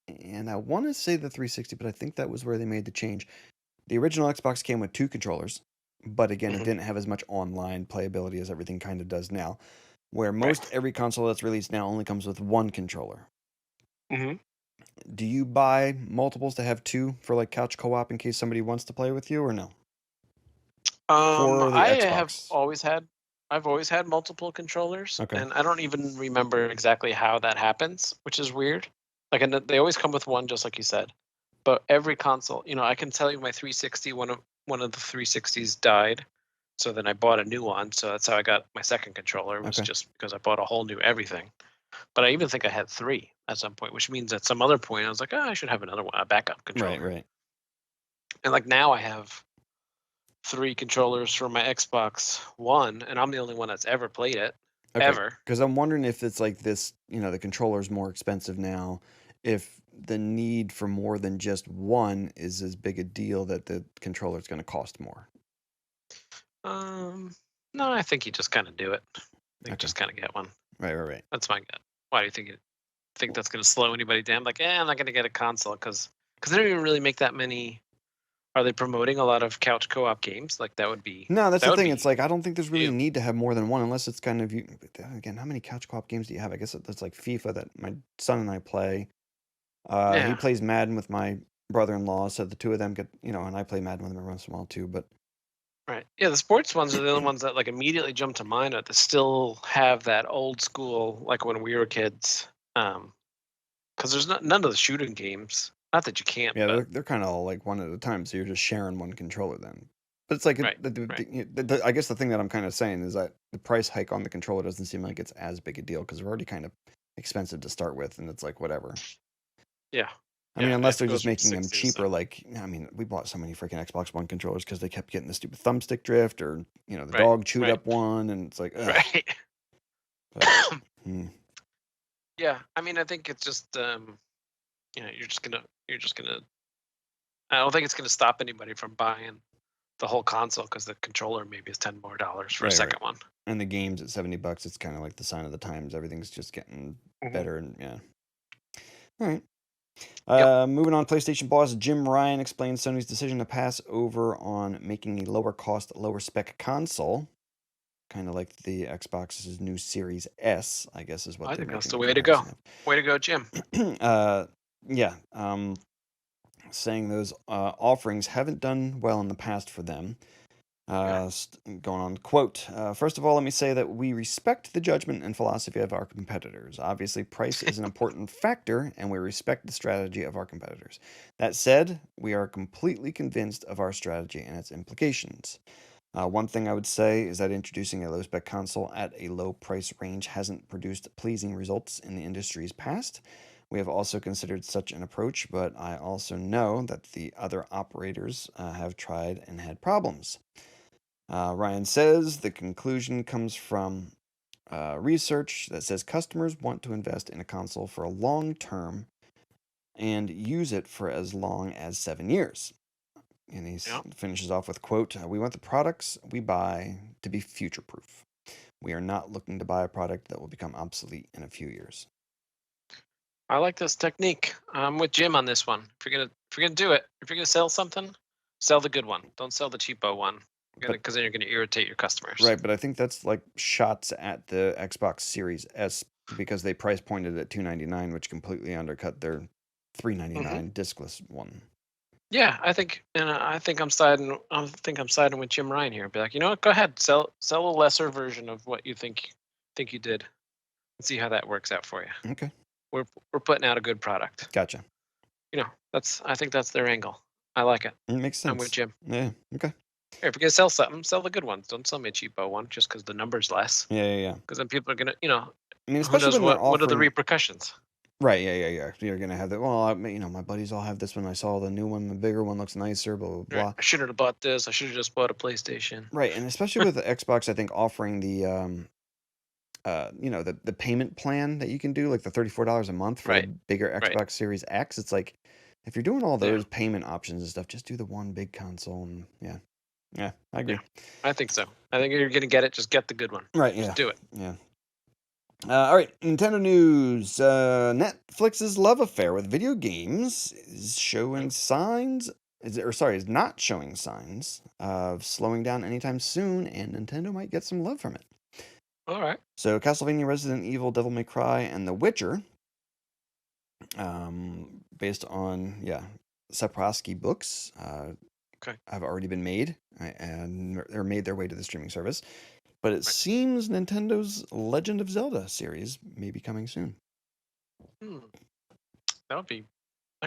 And I want to say the 360, but I think that was where they made the change. The original Xbox came with 2 controllers, but again, it Mhm. didn't have as much online playability as everything kind of does now. Where Right. most every console that's released now only comes with 1 controller. Mm-hmm. Do you buy multiples to have 2 for like couch co-op in case somebody wants to play with you, or no? For the Xbox. I've always had multiple controllers, Okay. and I don't even remember exactly how that happens, which is weird. Like, and they always come with one, just like you said. But every console, I can tell you my 360, one of the 360s died, so then I bought a new one. So that's how I got my second controller. It was Okay. just because I bought a whole new everything. But I even think I had 3 at some point, which means at some other point I was like, oh, I should have another one, a backup controller. Right. And like now I have 3 controllers for my Xbox One, and I'm the only one that's ever played it. Okay. Ever. Because I'm wondering if it's like this, the controller's more expensive now. If the need for more than just one is as big a deal that the controller's going to cost more. No, I think you just kind of do it. I think Okay. just kind of get one. Right. That's my gut. Why do you think that's going to slow anybody down? Like, I'm not going to get a console because they don't even really make that many. Are they promoting a lot of couch co-op games? Like that would be. No, that's that the would thing. be It's like I don't think there's really a new. need to have more than one unless it's kind of you. But then again, how many couch co-op games do you have? I guess that's like FIFA that my son and I play. He Yeah. plays Madden with my brother-in-law, so the two of them get, and I play Madden with him every once in a while too. But Right. Yeah, the sports ones are the only ones that like immediately jump to mind that still have that old school like when we were kids. Because there's none of the shooting games. Not that you can't. yeah, But they're kind of all like one at a time, so you're just sharing one controller then. But it's like right. I guess the thing that I'm kind of saying is that the price hike on the controller doesn't seem like it's as big a deal because they're already kind of expensive to start with, and it's like whatever. Yeah. I mean, unless it they're goes just from making them 60 to cheaper. 70. Like, I mean, we bought so many freaking Xbox One controllers because they kept getting the stupid thumbstick drift, or the Right, dog chewed right. up one, and it's like, ugh. Right. But, Yeah, I mean, I think it's just you're just gonna. I don't think it's gonna stop anybody from buying the whole console because the controller maybe is $10 more for a Right. second one. And the games at $70, it's kind of like the sign of the times. Everything's just getting Mhm. better, and yeah. All right. Yep. Moving on, PlayStation boss Jim Ryan explains Sony's decision to pass over on making a lower cost, lower spec console, kind of like the Xbox's new Series S, I guess is what I they're think that's making the a way to go. comparison Way to go, Jim. of. Yeah. Saying those offerings haven't done well in the past for them. Going on, quote, first of all, let me say that we respect the judgment and philosophy of our competitors. Obviously, price is an important factor, and we respect the strategy of our competitors. That said, we are completely convinced of our strategy and its implications. One thing I would say is that introducing a low-spec console at a low price range hasn't produced pleasing results in the industry's past. We have also considered such an approach, but I also know that the other operators have tried and had problems. Ryan says the conclusion comes from research that says customers want to invest in a console for a long term and use it for as long as 7 years. And he finishes off with, quote, we want the products we buy to be future proof. We are not looking to buy a product that will become obsolete in a few years. I like this technique. I'm with Jim on this one. If you're gonna do it, if you're gonna sell something, sell the good one. Don't sell the cheapo one, because then you're gonna irritate your customers. Right, but I think that's like shots at the Xbox Series S because they price pointed at $299, which completely undercut their $399 discless one. Yeah, I think I'm siding with Jim Ryan here. Be like, you know what? Go ahead, sell a lesser version of what you think you did, and see how that works out for you. Okay. we're putting out a good product. Gotcha. I think that's their angle. I like it. It makes sense. I'm with Jim. Yeah. Okay. Here, if you're gonna sell something, sell the good ones. Don't sell me a cheapo one just because the number's less. Yeah. Because then people are gonna, I mean, who especially knows when they're what are the offering. repercussions? Right. Yeah. You're gonna have that. Well, my buddies all have this one. I saw the new one. The bigger one looks nicer. Blah blah blah. Right. I shouldn't have bought this. I should have just bought a PlayStation. Right, and especially with the Xbox, I think offering the the payment plan that you can do, like the $34 a month for the Right. bigger Right. Xbox Series X. It's like if you're doing all Yeah. those payment options and stuff, just do the one big console. And yeah, I agree. I think so. I think you're gonna get it. Just get the good one. Right, Just yeah, do it. yeah. All right, Nintendo news. Netflix's love affair with video games is showing signs. Is not showing signs of slowing down anytime soon, and Nintendo might get some love from it. All right. So, Castlevania, Resident Evil, Devil May Cry, and The Witcher, based on Sapkowski books, have already been made, and they're made their way to the streaming service. But it seems Nintendo's Legend of Zelda series may be coming soon. That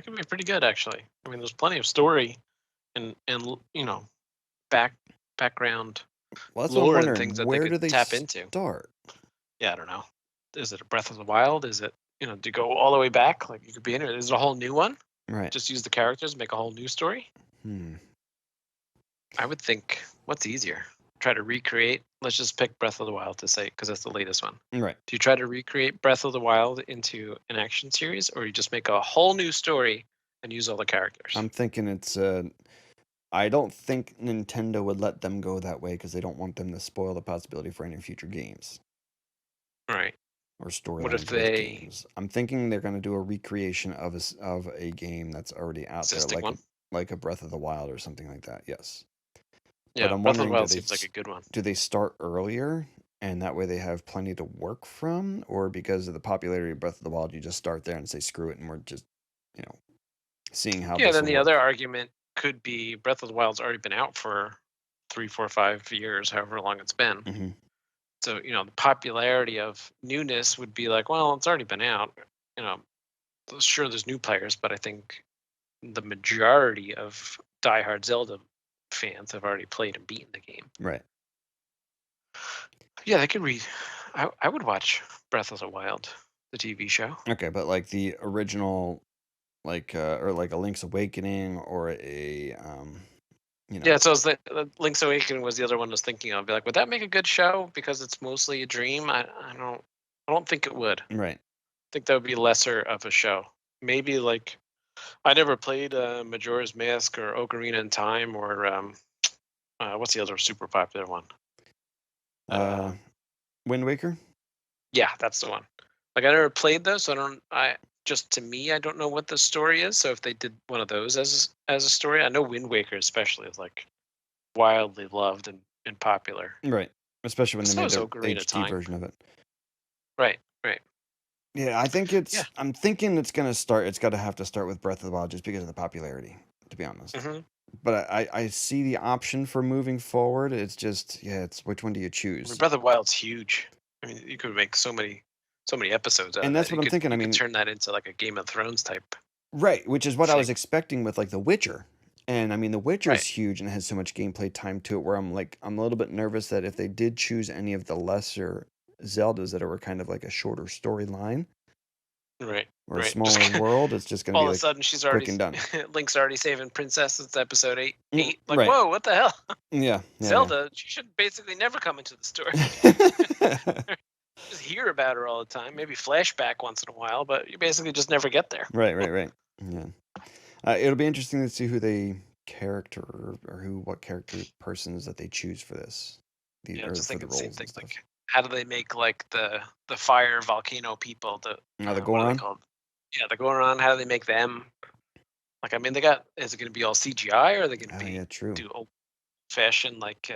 could be pretty good, actually. I mean, there's plenty of story and background Well, that's what I'm lore and wondering. things that Where they do could they tap into. start? Yeah, I don't know. Is it a Breath of the Wild? Is it do you go all the way back? Like you could be in it. Is it a whole new one? Right. Just use the characters, make a whole new story. I would think, what's easier? Try to recreate. Let's just pick Breath of the Wild to say, because that's the latest one. Right. Do you try to recreate Breath of the Wild into an action series, or you just make a whole new story and use all the characters? I'm thinking it's. I don't think Nintendo would let them go that way because they don't want them to spoil the possibility for any future games. Right. Or storylines. What if with they games. I'm thinking they're going to do a recreation of a game that's already out there, like a Breath of the Wild or something like that. Yes. Yeah, but I'm Breath of the wondering, Wild seems like a good one. Do they start earlier, and that way they have plenty to work from, or because of the popularity of Breath of the Wild, you just start there and say screw it, and we're just, seeing how. Yeah. this Then will the work. other argument could be Breath of the Wild's already been out for 3, 4, 5 years, however long it's been. Mm-hmm. So the popularity of newness would be like, well, it's already been out. Sure, there's new players, but I think the majority of diehard Zelda fans have already played and beaten the game. Right. Yeah, they could read. I would watch Breath of the Wild, the TV show. Okay, but like the original, or like a Link's Awakening, or a Yeah, so the Link's Awakening was the other one I was thinking of. I'd be like, would that make a good show because it's mostly a dream? I don't think it would. Right. I think that would be lesser of a show. Maybe like I never played Majora's Mask or Ocarina in Time or what's the other super popular one? Wind Waker. Yeah, that's the one. Like I never played those, so to me, I don't know what the story is. So if they did one of those as a story, I know Wind Waker especially is like wildly loved and popular. Right. Especially when they made the Ocarina HD Time. version of it. Right. Yeah, I think it's. Yeah. I'm thinking it's gonna start. It's got to have to start with Breath of the Wild just because of the popularity. To be honest. Mm-hmm. But I see the option for moving forward. It's just it's which one do you choose? I mean, Breath of the Wild's huge. I mean, you could make so many episodes out And of that's that. what I'm thinking. I mean, turn that into like a Game of Thrones type. Right, which is what I was thing. expecting with like The Witcher. And I mean, The Witcher Right. is huge and has so much gameplay time to it where I'm a little bit nervous that if they did choose any of the lesser Zeldas that were kind of like a shorter storyline Right. or a Right. smaller world, it's just going to All be of a like sudden, she's quick already and done. Link's already saving Princess since episode 8. Like, right. whoa, what the hell? Yeah. Zelda, she should basically never come into the story. Just hear about her all the time. Maybe flashback once in a while, but you basically just never get there. Right. Yeah. It'll be interesting to see who they what character persons that they choose for this. Yeah, just thinking the same thing. Stuff. Like, how do they make like the fire volcano people? The the what are Goron? they called? Yeah, the Goron. How do they make them? Like, I mean, is it going to be all CGI, or are they going to be true. do old fashioned like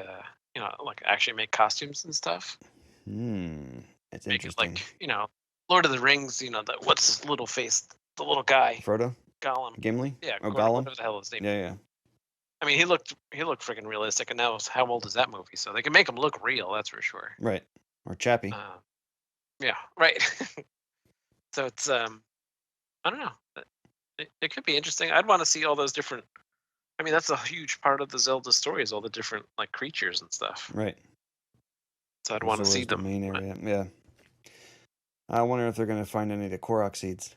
like actually make costumes and stuff? It's Make it interesting. like Lord of the Rings. What's his little face? The little guy. Frodo? Gollum. Gimli? Yeah, Oh, Gollum. Gollum? Whatever the hell his name. Yeah. I mean, he looked freaking realistic, and now how old is that movie? So they can make him look real. That's for sure. Right. Or Chappie. Yeah, right. So it's I don't know. It could be interesting. I'd want to see all those different. I mean, that's a huge part of the Zelda story is all the different like creatures and stuff. Right. So I'd want to see the them. main area. Yeah. I wonder if they're going to find any of the Korok seeds.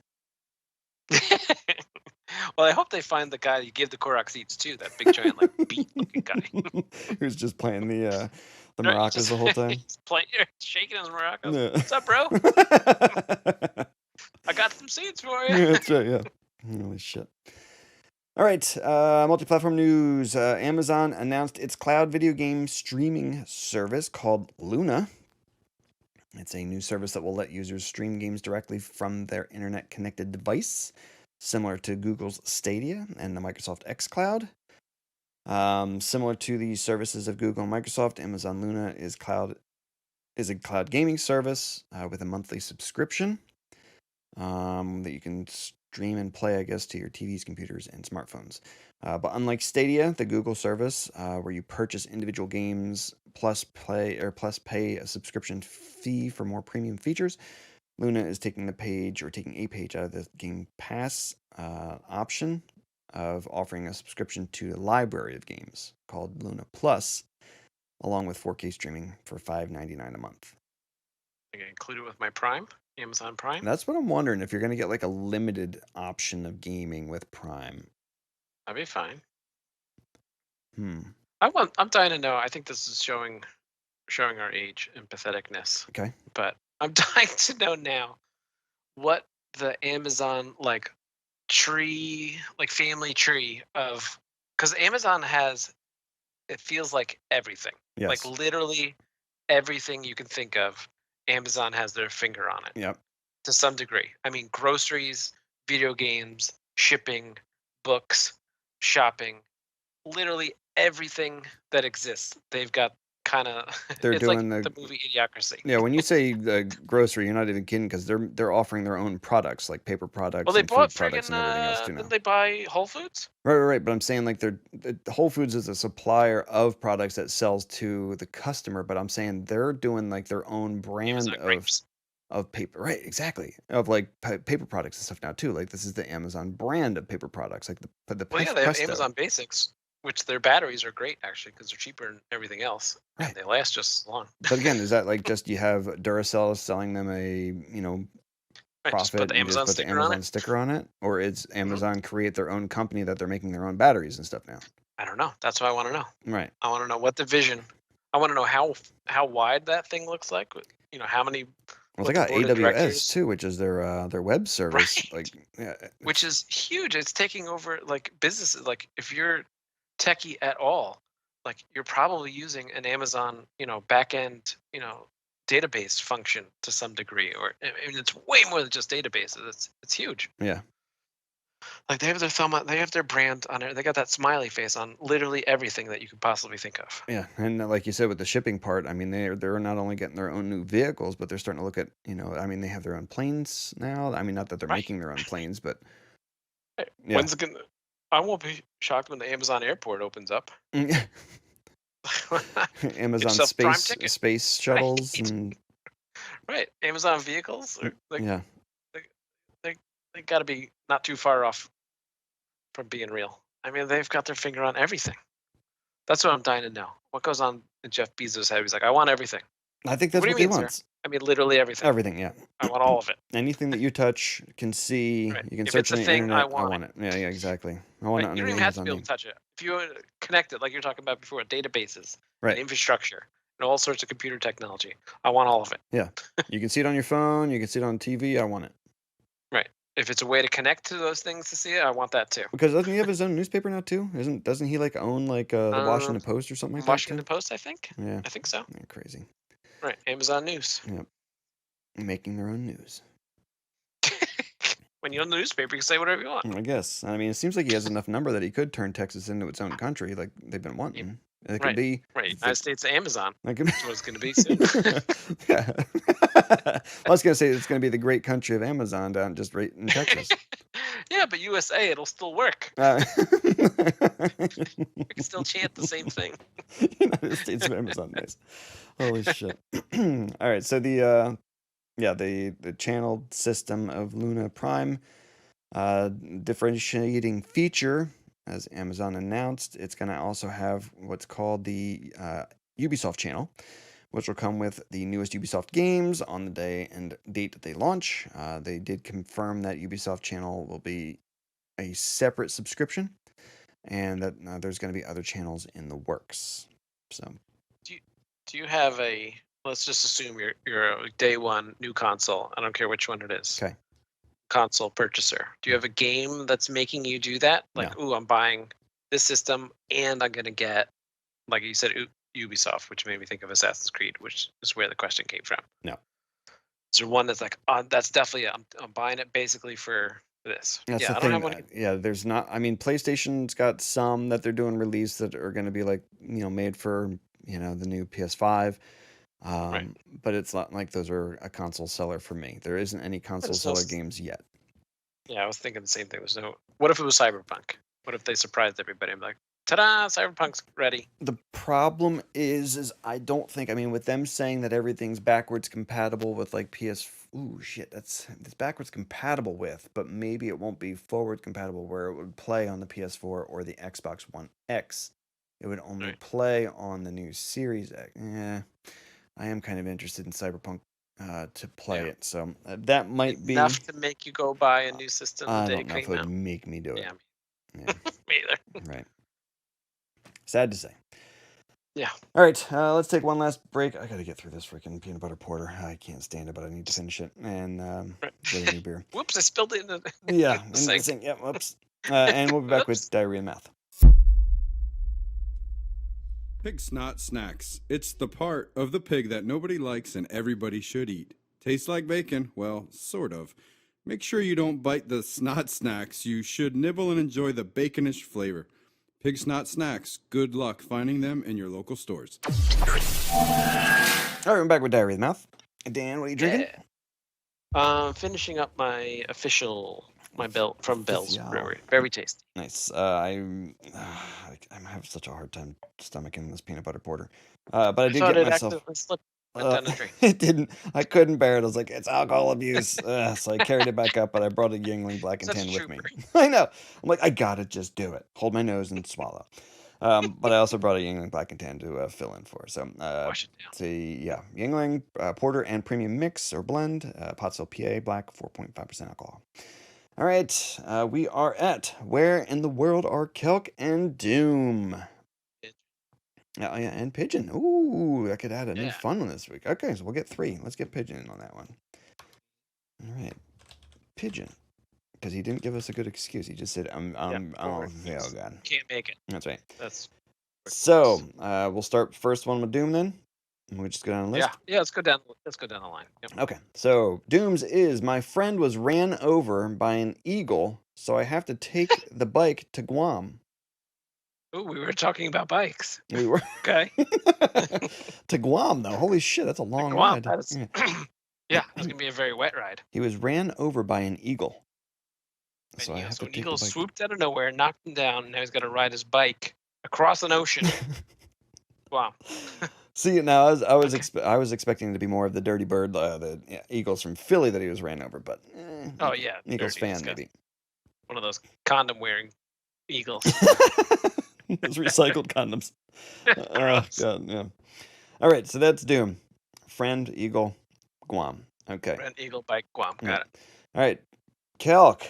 Well, I hope they find the guy you give the Korok seeds to, that big giant like beat looking guy. Who's just playing the Right, maracas just- the whole time. He's playing, shaking his maracas. Yeah. What's up, bro? I got some seeds for you. Yeah, that's right. Yeah. Holy shit. All right. Multi-platform news. Amazon announced its cloud video game streaming service called Luna. It's a new service that will let users stream games directly from their internet-connected device, similar to Google's Stadia and the Microsoft xCloud. Similar to the services of Google and Microsoft, Amazon Luna is a cloud gaming service with a monthly subscription that you can stream and play, I guess, to your TVs, computers, and smartphones. But unlike Stadia, the Google service, where you purchase individual games plus pay a subscription fee for more premium features, Luna is taking a page out of the Game Pass option of offering a subscription to a library of games called Luna Plus, along with 4K streaming for $5.99 a month. I'm gonna include it with my Prime, Amazon Prime. That's what I'm wondering, if you're going to get like a limited option of gaming with Prime. That'd be fine. I'm dying to know. I think this is showing our age and patheticness. Okay. But I'm dying to know now what the Amazon like tree, like family tree of, because Amazon has, it feels like everything. Yes. Like literally everything you can think of, Amazon has their finger on it. Yep. To some degree. I mean, groceries, video games, shipping, books, shopping, literally everything that exists. They've got kind of. They're it's doing like the movie Idiocracy. Yeah, when you say grocery, you're not even kidding, because they're offering their own products, like paper products Well, they and bought food products and everything else too now. didn't they buy Whole Foods? Right. But I'm saying like Whole Foods is a supplier of products that sells to the customer, but I'm saying they're doing like their own brand Amazon grapes. of paper, right? Exactly, of like paper products and stuff now too. Like this is the Amazon brand of paper products, like the Well, yeah, they have Pesto. Amazon Basics, which their batteries are great actually because they're cheaper than everything else, Right. and they last just as long. But again, is that like just you have Duracell selling them a Right, just profit put the and you Amazon just put the sticker on Amazon it. sticker on it, or is Amazon create their own company that they're making their own batteries and stuff now? I don't know. That's what I want to know. Right. I want to know what the vision. I want to know how wide that thing looks like. How many. Well, what they the got board of AWS directors- too, which is their web service. Right. Like, yeah, which is huge. It's taking over like businesses. Like if you're techie at all, like you're probably using an Amazon, back end, database function to some degree, or I mean, it's way more than just databases. It's huge. yeah. Like they have their thumb on, they have their brand on it. They got that smiley face on literally everything that you could possibly think of. Yeah, and like you said with the shipping part, I mean they're not only getting their own new vehicles, but they're starting to look at I mean they have their own planes now. I mean not that they're Right. making their own planes, but Hey, yeah. When's it gonna? I won't be shocked when the Amazon airport opens up. Amazon yourself a Prime space ticket. space shuttles Right. and Right, Amazon vehicles. Like, yeah. they got to be not too far off from being real. I mean, they've got their finger on everything. That's what I'm dying to know. What goes on in Jeff Bezos' head? He's like, I want everything. I think that's What do what you he mean, sir? wants. I mean, literally everything. Everything, yeah. I want all of it. Anything that you touch, can see, Right. you can If search it's a on the thing, I internet. want it. Yeah, exactly. I want Right? it You under don't the even have to Amazon be able name. to touch it. If you connect it, like you're talking about before, databases, Right. and infrastructure, and all sorts of computer technology, I want all of it. You can see it on your phone. You can see it on TV. I want it. If it's a way to connect to those things to see it, I want that too. Because doesn't he have his own newspaper now too? Doesn't he like own like the Washington Post or something like Washington that? Post, I think. Yeah. I think so. Yeah, crazy. Right. Amazon News. Making their own news. When you're in the newspaper, you can say whatever you want. I guess. I mean, it seems like he has enough number that he could turn Texas into its own country, like they've been wanting. It could Right. be. Right. United States Amazon. It could be. That's what it's going to be soon. Yeah. I was gonna say it's gonna be the great country of Amazon down just right in Texas. Yeah, but USA, it'll still work. Uh, We can still chant the same thing. United States of Amazon, nice. Holy shit! All right, so the Yeah, the channeled system of Luna Prime, differentiating feature, as Amazon announced, it's going to also have what's called the Ubisoft channel, which will come with the newest Ubisoft games on the day and date that they launch. They did confirm that Ubisoft channel will be a separate subscription, and that there's going to be other channels in the works. So, do you have a? Let's just assume you're a day one new console. I don't care which one it is. okay. Console purchaser. Do you have a game that's making you do that? Like, ooh, I'm buying this system, and I'm gonna get, like you said, Ubisoft, which made me think of Assassin's Creed, which is where the question came from. No. Is there one that's like, that's definitely I'm buying it basically for this? That's yeah, the I thing. don't have one. Yeah, there's not. I mean, PlayStation's got some that they're doing release that are going to be like, made for, the new PS5. Right. But it's not like those are a console seller for me. There isn't any console seller games yet. Yeah, I was thinking the same thing. There's no. What if it was Cyberpunk? What if they surprised everybody? I'm like, ta-da! Cyberpunk's ready. The problem is I don't think. I mean, with them saying that everything's backwards compatible with like PS. Ooh, shit! It's backwards compatible with, but maybe it won't be forward compatible where it would play on the PS4 or the Xbox One X. It would only play on the new Series X. Yeah, I am kind of interested in Cyberpunk to play it, so that might be enough to make you go buy a new system. I don't know if it would make me do it. Yeah, yeah. Me either. Right. Sad to say. Yeah. All right, let's take one last break. I got to get through this freaking peanut butter porter. I can't stand it, but I need to finish it and get a new beer. Whoops! I spilled it in the yeah, in the sink. Yeah, whoops. And we'll be back with Diarrhea and Math. Pig snot snacks. It's the part of the pig that nobody likes and everybody should eat. Tastes like bacon? Well, sort of. Make sure you don't bite the snot snacks. You should nibble and enjoy the baconish flavor. Pig snot snacks. Good luck finding them in your local stores. All right, we're back with Diarrhea and Math. Dan, what are you drinking? Finishing up my bill from Bell's Brewery. Very tasty. Nice. I'm having such a hard time stomaching this peanut butter porter. But I did get myself. It didn't. I couldn't bear it. I was like, it's alcohol abuse. So I carried it back up, but I brought a Yuengling Black and Tan with me. I know. I'm like, I gotta just do it. Hold my nose and swallow. But I also brought a Yuengling Black and Tan to fill in for. So, Yuengling Porter and Premium Mix or Blend, Potstill PA Black, 4.5% alcohol. All right, we are at Where in the World Are Kelk and Doom? Yeah, and Pigeon. Ooh, I could add a new fun one this week. Okay, so we'll get 3. Let's get Pigeon in on that one. All right, Pigeon. Because he didn't give us a good excuse. He just said, oh, God. Can't make it. That's right. So, we'll start first one with Doom then. And we just go down the list? Yeah, let's go down the line. Yep. Okay, so Doom's is, my friend was ran over by an eagle, so I have to take the bike to Guam. Ooh, we were talking about bikes. We were. Okay. To Guam, though. Holy shit, that's a long ride. It's going to be a very wet ride. He was ran over by an eagle. So an eagle swooped out of nowhere, knocked him down, and now he's got to ride his bike across an ocean. Wow. See, now I was expecting it to be more of the Dirty Bird, the Eagles from Philly that he was ran over, but Eagles fan maybe. One of those condom-wearing eagles. Those recycled condoms. God, yeah. All right, so that's Doom. Friend, Eagle, Guam. Okay. Friend, Eagle, bike, Guam. Got it. All right, Kelk.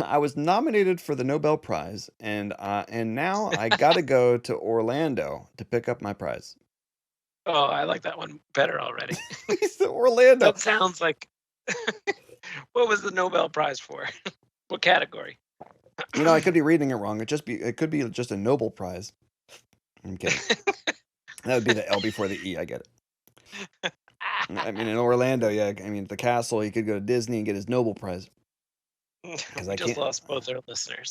I was nominated for the Nobel Prize, and now I gotta go to Orlando to pick up my prize. Oh, I like that one better already. He's the Orlando. That sounds like. What was the Nobel Prize for? What category? I could be reading it wrong. It could be just a Nobel Prize. I'm kidding. That would be the L before the E. I get it. I mean, in Orlando, the castle. He could go to Disney and get his Nobel Prize. Because I just lost both our listeners.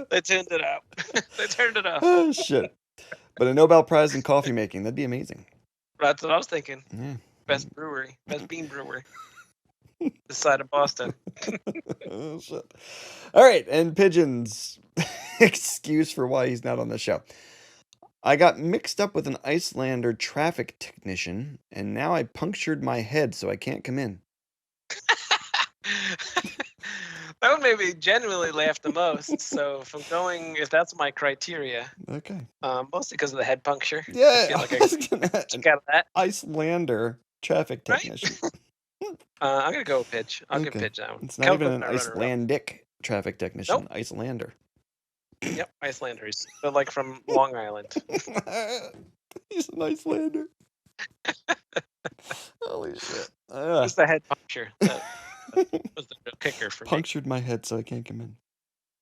They turned it up. They turned it off. Oh, shit. But a Nobel Prize in coffee making, that'd be amazing. That's what I was thinking. Yeah. Best brewery. Best bean brewery. This side of Boston. Oh, shit. All right, and Pigeon's excuse for why he's not on the show. I got mixed up with an Icelander traffic technician, and now I punctured my head so I can't come in. That would make me genuinely laugh the most. So if that's my criteria, Okay. mostly because of the head puncture. Yeah. I feel like I can check out of that. Icelander traffic Right? technician. I'm gonna go with Pitch. I'll give Okay. Pitch that one. It's not even Kelko's an my runner-up. Icelandic traffic technician. Icelander. Yep, Icelanders. They're like from Long Island. He's an Icelander. Holy shit. Just the head puncture. That was the real kicker for Punctured my head so I can't come in.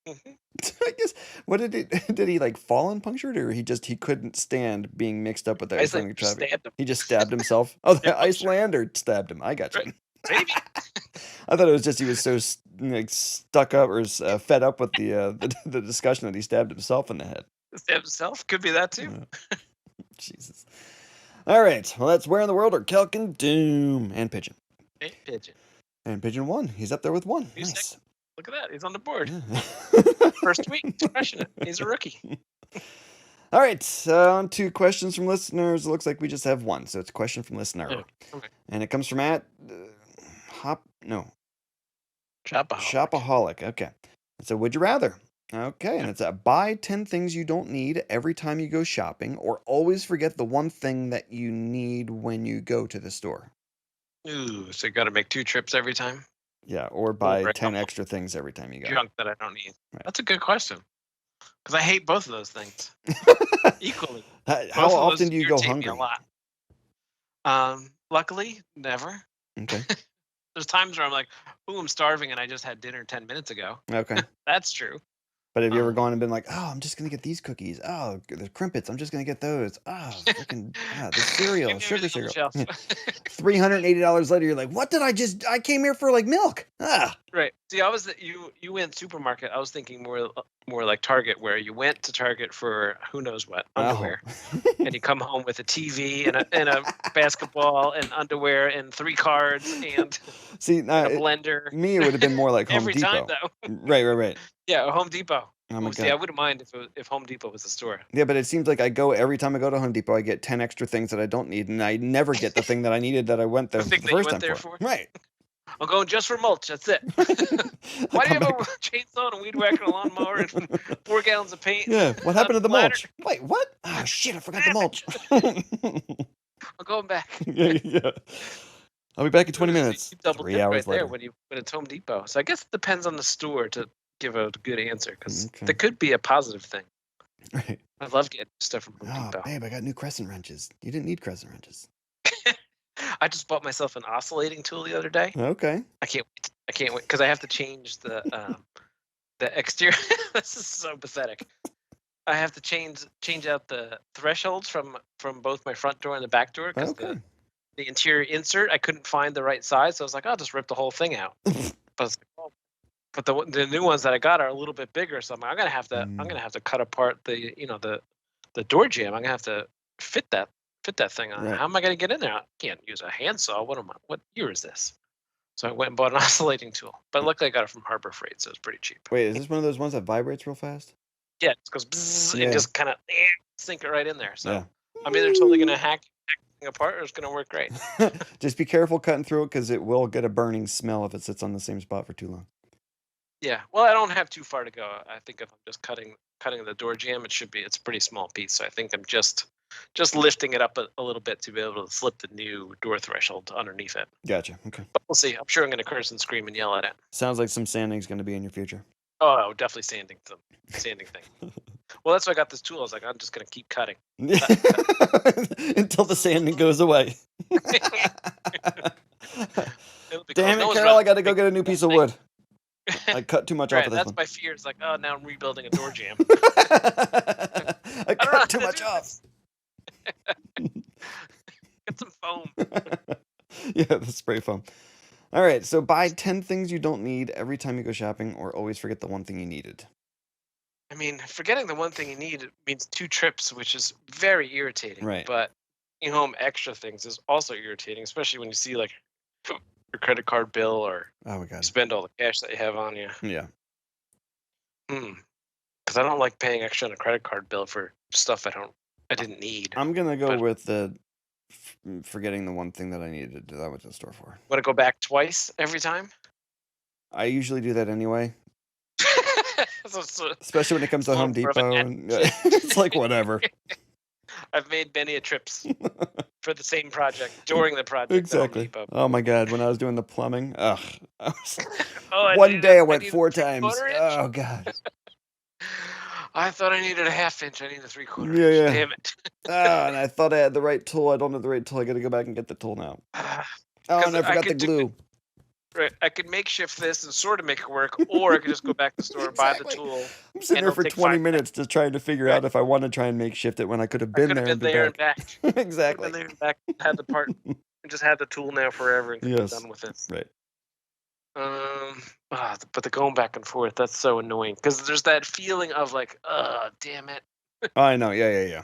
me. Mhm. I guess what did he like fall and punctured, or he couldn't stand being mixed up with the Icelandic Icelanders traffic? stabbed him. He just stabbed himself. Oh, the Yeah, punctured. Icelander stabbed him. I got you. Right. Maybe. I thought it was just he was so like stuck up or fed up with the discussion that he stabbed himself in the head. Stabbed himself. Could be that too. Yeah. Jesus. All right. Well, that's Where in the World Are Kelk and Doom and Pigeon. Hey, Pigeon. And Pigeon won. He's up there with one. He's Nice. Look at that. He's on the board. Yeah. First week. He's crushing it. He's a rookie. All right. On to questions from listeners. It looks like we just have one. So it's a question from listener. Oh, okay. And it comes from Shopaholic. Okay. So would you rather? Okay. And it's buy 10 things you don't need every time you go shopping, or always forget the one thing that you need when you go to the store. Ooh, so you got to make 2 trips every time? Yeah. Or buy right. 10 extra things every time you go. Junk that I don't need. Right. That's a good question. Because I hate both of those things equally. How Both of those often do you go irritate me hungry? a lot. Luckily, never. Okay. There's times where I'm like, ooh, I'm starving and I just had dinner 10 minutes ago. Okay. That's true. But have you ever gone and been like, oh, I'm just going to get these cookies. Oh, the crimpets. I'm just going to get those. Oh, freaking, the cereal, Give me sugar everything on the cereal. shelf. $380 later, you're like, what did I came here for like milk. Ah. Right. See, you went supermarket. I was thinking more like Target, where you went to Target for who knows what, underwear. And you come home with a TV and a basketball and underwear and 3 cards and See, a blender. Me, it would have been more like Home Every Depot. time, though. Right. Yeah, Home Depot. Oh my See, God. I wouldn't mind if Home Depot was a store. Yeah, but it seems like every time I go to Home Depot, I get 10 extra things that I don't need, and I never get the thing that I needed that I went there The thing the that you first went time there for. for? Right. I'm going just for mulch. That's it. Why do you have a chainsaw and a weed whacker and a lawnmower and 4 gallons of paint? Yeah. What happened to the ladder? mulch? Wait, what? Oh shit! I forgot the mulch. I'm going back. yeah. I'll be back in 20 minutes. You double 3 dip hours right later. there when it's Home Depot. So I guess it depends on the store to give a good answer, because Okay. that could be a positive thing. Right. I love getting stuff from Home Oh, Depot. babe, I got new crescent wrenches. You didn't need crescent wrenches. I just bought myself an oscillating tool the other day. Okay. I can't wait because I have to change the exterior. This is so pathetic. I have to change out the thresholds from both my front door and the back door, because Okay. the interior insert, I couldn't find the right size, so I was like, I'll just rip the whole thing out. But the new ones that I got are a little bit bigger, so I'm gonna have to cut apart the door jamb. I'm gonna have to fit that thing on. Right. How am I gonna get in there? I can't use a handsaw. What year is this? So I went and bought an oscillating tool. But luckily I got it from Harbor Freight, so it's pretty cheap. Wait, is this one of those ones that vibrates real fast? Yeah, it goes bzzz, Yeah. and just kind of sink it right in there. So Yeah. I'm either totally gonna hack the thing apart, or it's gonna work great. Just be careful cutting through it, because it will get a burning smell if it sits on the same spot for too long. Yeah, well, I don't have too far to go. I think if I'm just cutting the door jamb, it's a pretty small piece. So I think I'm just lifting it up a little bit to be able to slip the new door threshold underneath it. Gotcha. Okay. But we'll see. I'm sure I'm going to curse and scream and yell at it. Sounds like some sanding's going to be in your future. Oh, definitely sanding thing. Well, that's why I got this tool. I was like, I'm just going to keep cutting. Until the sanding goes away. It'll be Damn cool. No it, one's Carol! I really- got to go get a new piece of wood. I cut too much off Right, of this that's one. my fear. It's like, oh, now I'm rebuilding a door jamb. I I don't know how cut too to much do off. Get some foam. Yeah, the spray foam. All right, so buy 10 things you don't need every time you go shopping, or always forget the one thing you needed. I mean, forgetting the one thing you need means 2 trips, which is very irritating. Right. But home extra things is also irritating, especially when you see like your credit card bill, or Oh my god. spend all the cash that you have on you. Yeah. Because I don't like paying extra on a credit card bill for stuff I I didn't need. I'm gonna go But- with the forgetting the one thing that I needed that I went to the store for. Want to go back twice every time? I usually do that anyway, So especially when it comes to Home more of an Depot. And, it's like whatever. I've made many a trips for the same project during the project. at Home Exactly. Depot. Oh my god, when I was doing the plumbing, Oh, one day I went needed 4 a times. 3/4 inch. Oh god. I thought I needed a 1/2 inch. I need a 3/4 Yeah, inch. yeah. Damn it. And I thought I had the right tool. I don't have the right tool. I got to go back and get the tool now. Oh, 'Cause and I I forgot the could do glue. Right, I could makeshift this and sort of make it work, or I could just go back to the store and buy the Exactly. tool. I'm sitting and there it'll for take 20 5 minutes just trying to figure out if I want to try and makeshift it when I could have been I there could have been there and back. Exactly. Been there and back. Had the part. and just had the tool now forever and could Yes. be done with this. Right. But the going back and forth, that's so annoying because there's that feeling of like, damn it. I know. Yeah.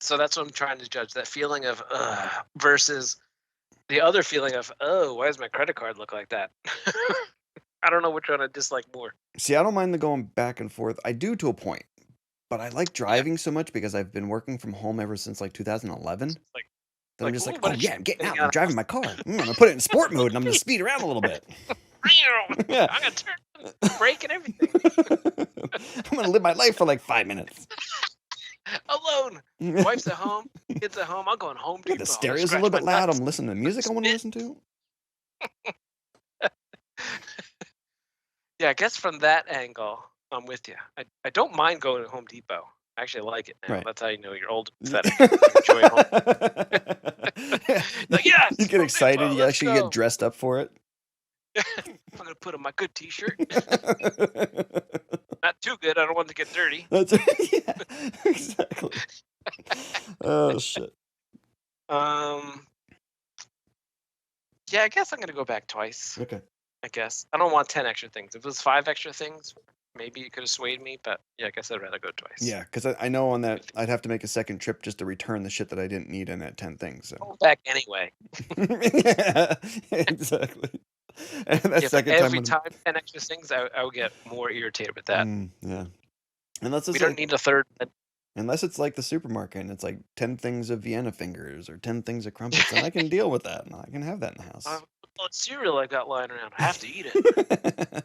So that's what I'm trying to judge. That feeling of versus the other feeling of, why does my credit card look like that? I don't know which one I dislike more. See, I don't mind the going back and forth. I do to a point. But I like driving so much because I've been working from home ever since like 2011. Like, That I'm just ooh, like, what oh is yeah, she I'm getting getting out. out I'm of driving my car. I'm gonna put it in sport mode and I'm gonna speed around a little bit. Yeah. I'm gonna turn the brake and everything. I'm gonna live my life for like 5 minutes. Alone. Wife's at home. Kids at home. I'm going home. Yeah, Depot. the I'm gonna stereo's a scratch little bit my loud. nuts. I'm listening to music I want to listen to. Yeah, I guess from that angle, I'm with you. I don't mind going to Home Depot. I actually like it now. Right. That's how you know you're old and pathetic. You enjoy home. Like, yes, You get Home excited. Depot, You let's actually go. get dressed up for it. I'm gonna put on my good T-shirt. Not too good. I don't want it to get dirty. That's yeah, exactly. Oh shit. Yeah, I guess I'm gonna go back twice. Okay. I guess I don't want 10 extra things. If it was 5 extra things, maybe it could have swayed me. But yeah, I guess I'd rather go twice. Yeah, because I know on that I'd have to make a second trip just to return the shit that I didn't need in that 10 things. So. Go back anyway. Yeah, exactly. And that Yeah, second every time. time 10 extra things, I would get more irritated with that. Yeah. Unless We it's don't like, need a third. unless it's like the supermarket and it's like 10 things of Vienna fingers or 10 things of crumpets, and I can deal with that. And I can have that in the house. Well, it's cereal I got lying around. I have to eat it.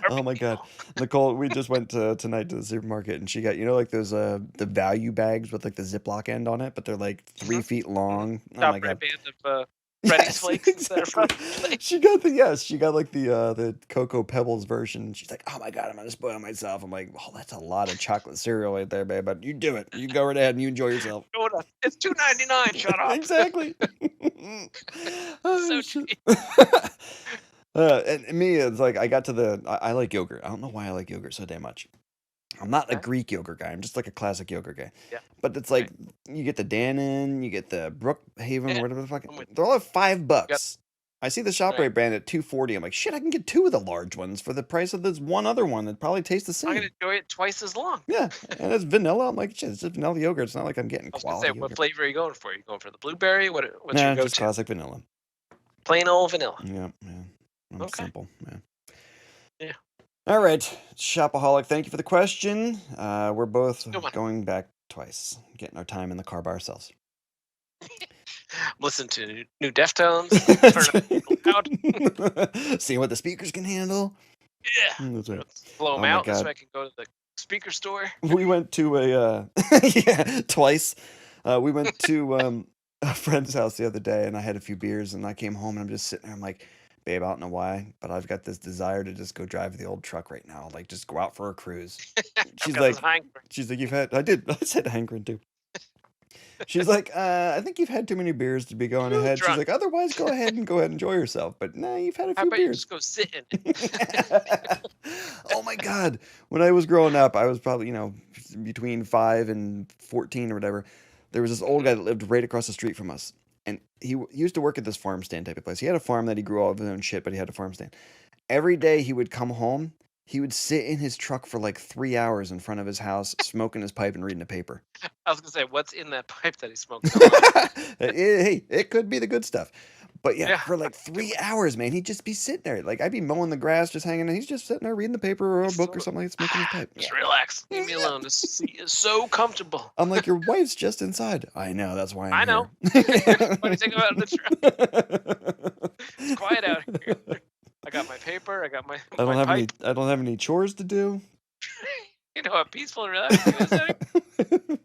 Oh my god, Nicole, we just went tonight to the supermarket and she got like those the value bags with like the Ziploc end on it, but they're like 3 feet long. Oh my Top red god. band of Freddy's Yes, Flakes instead of exactly. Freddy's Flakes. She got like the Cocoa Pebbles version. She's like, oh my god, I'm gonna spoil myself. I'm like, oh, that's a lot of chocolate cereal right there, babe. But you do it. You go right ahead and you enjoy yourself. It's $2.99. Shut up. Exactly. Oh, So shit. cheap. And me, it's like I got to I like yogurt. I don't know why I like yogurt so damn much. I'm not a Okay. Greek yogurt guy. I'm just like a classic yogurt guy. Yeah. But it's like you get the Dannon, you get the Brookhaven, Yeah, whatever the fuck. I'm with you. They're all at $5. I see the ShopRite Right. brand at $2.40. I'm like, shit, I can get 2 of the large ones for the price of this one other one that probably tastes the I'm same. gonna enjoy it twice as long. Yeah, and it's vanilla. I'm like, shit, it's just vanilla yogurt. It's not like I'm getting I was gonna quality say, what yogurt. flavor are you going for? You going for the blueberry? What's Nah, your just go-to? classic vanilla. Plain old vanilla. Yeah, man. I'm Okay. simple, man. Yeah. All right, Shopaholic, thank you for the question. We're both Good one. going back twice, getting our time in the car by ourselves. Listen to new Deftones. Turn it out. Seeing what the speakers can handle. Yeah. That's right. Blow Oh them my out God. so I can go to the speaker store. We went to a yeah, twice. We went to a friend's house the other day, and I had a few beers, and I came home, and I'm just sitting there. I'm like, babe, I don't know why, but I've got this desire to just go drive the old truck right now, like just go out for a cruise. She's Got this like, hankering. you've had. I said hankering too. She's like, I think you've had too many beers to be going Too ahead. She's drunk. like, otherwise, go ahead and enjoy yourself. But nah, you've had a How few about you beers. just go sit in it? Oh my God. When I was growing up, I was probably, between 5 and 14 or whatever. There was this old guy that lived right across the street from us. And he used to work at this farm stand type of place. He had a farm that he grew all of his own shit, but he had a farm stand. Every day he would come home, he would sit in his truck for like 3 hours in front of his house, smoking his pipe and reading the paper. I was gonna say, what's in that pipe that he smoked? Hey, it could be the good stuff. But yeah, Yeah. for like 3 hours, man, he'd just be sitting there. Like, I'd be mowing the grass, just hanging, and he's just sitting there reading the paper or a book or something, like smoking his pipe. Just relax. Leave me alone. This seat is so comfortable. I'm like, your wife's just inside. I know, that's why I know. here. What do you think about the truck? It's quiet out here. I got my paper. I got my I don't my have pipe. any. I don't have any chores to do. You know how peaceful and relaxing it is out here?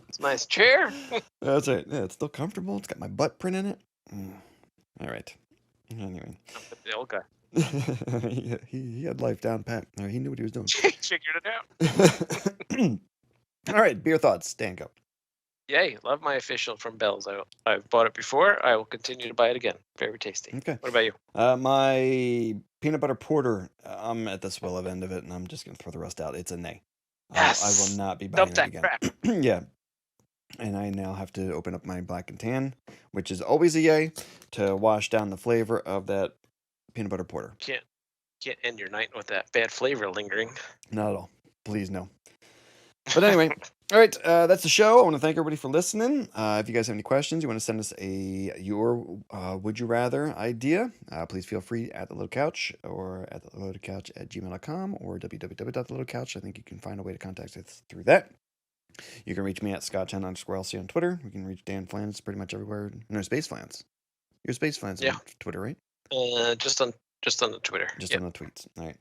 It's a nice chair. That's right. Yeah, it's still comfortable. It's got my butt print in it. All right. Anyway, I'm the old guy. yeah, he had life down pat. Or he knew what he was doing. Figured it out. All right, beer thoughts. Dan, go. Yay! Love my official from Bell's. I've bought it before. I will continue to buy it again. Very tasty. Okay. What about you? My peanut butter porter. I'm at the swell end of it, and I'm just gonna throw the rest out. It's a nay. I Yes! will not be buying Dump it that again. crap. Yeah. And I now have to open up my black and tan, which is always a yay, to wash down the flavor of that peanut butter porter. Can't end your night with that bad flavor lingering. Not at all. Please, no. But anyway, all right, that's the show. I want to thank everybody for listening. If you guys have any questions, you want to send us your would you rather idea, please feel free at the Little Couch or at theloadedcouch@gmail.com or www.theloadedcouch. I think you can find a way to contact us through that. You can reach me at Scott10_LC on Twitter. You can reach Dan Flans pretty much everywhere. No, Space Flans. You're Space Flans Yeah. on Twitter, right? Just on the Twitter. Just Yep. on the tweets. All right.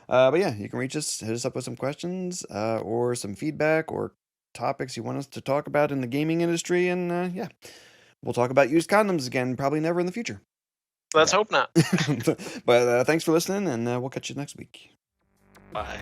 But yeah, you can reach us, hit us up with some questions or some feedback or topics you want us to talk about in the gaming industry. And yeah, we'll talk about used condoms again, probably never in the future. Let's hope not. But thanks for listening, and we'll catch you next week. Bye.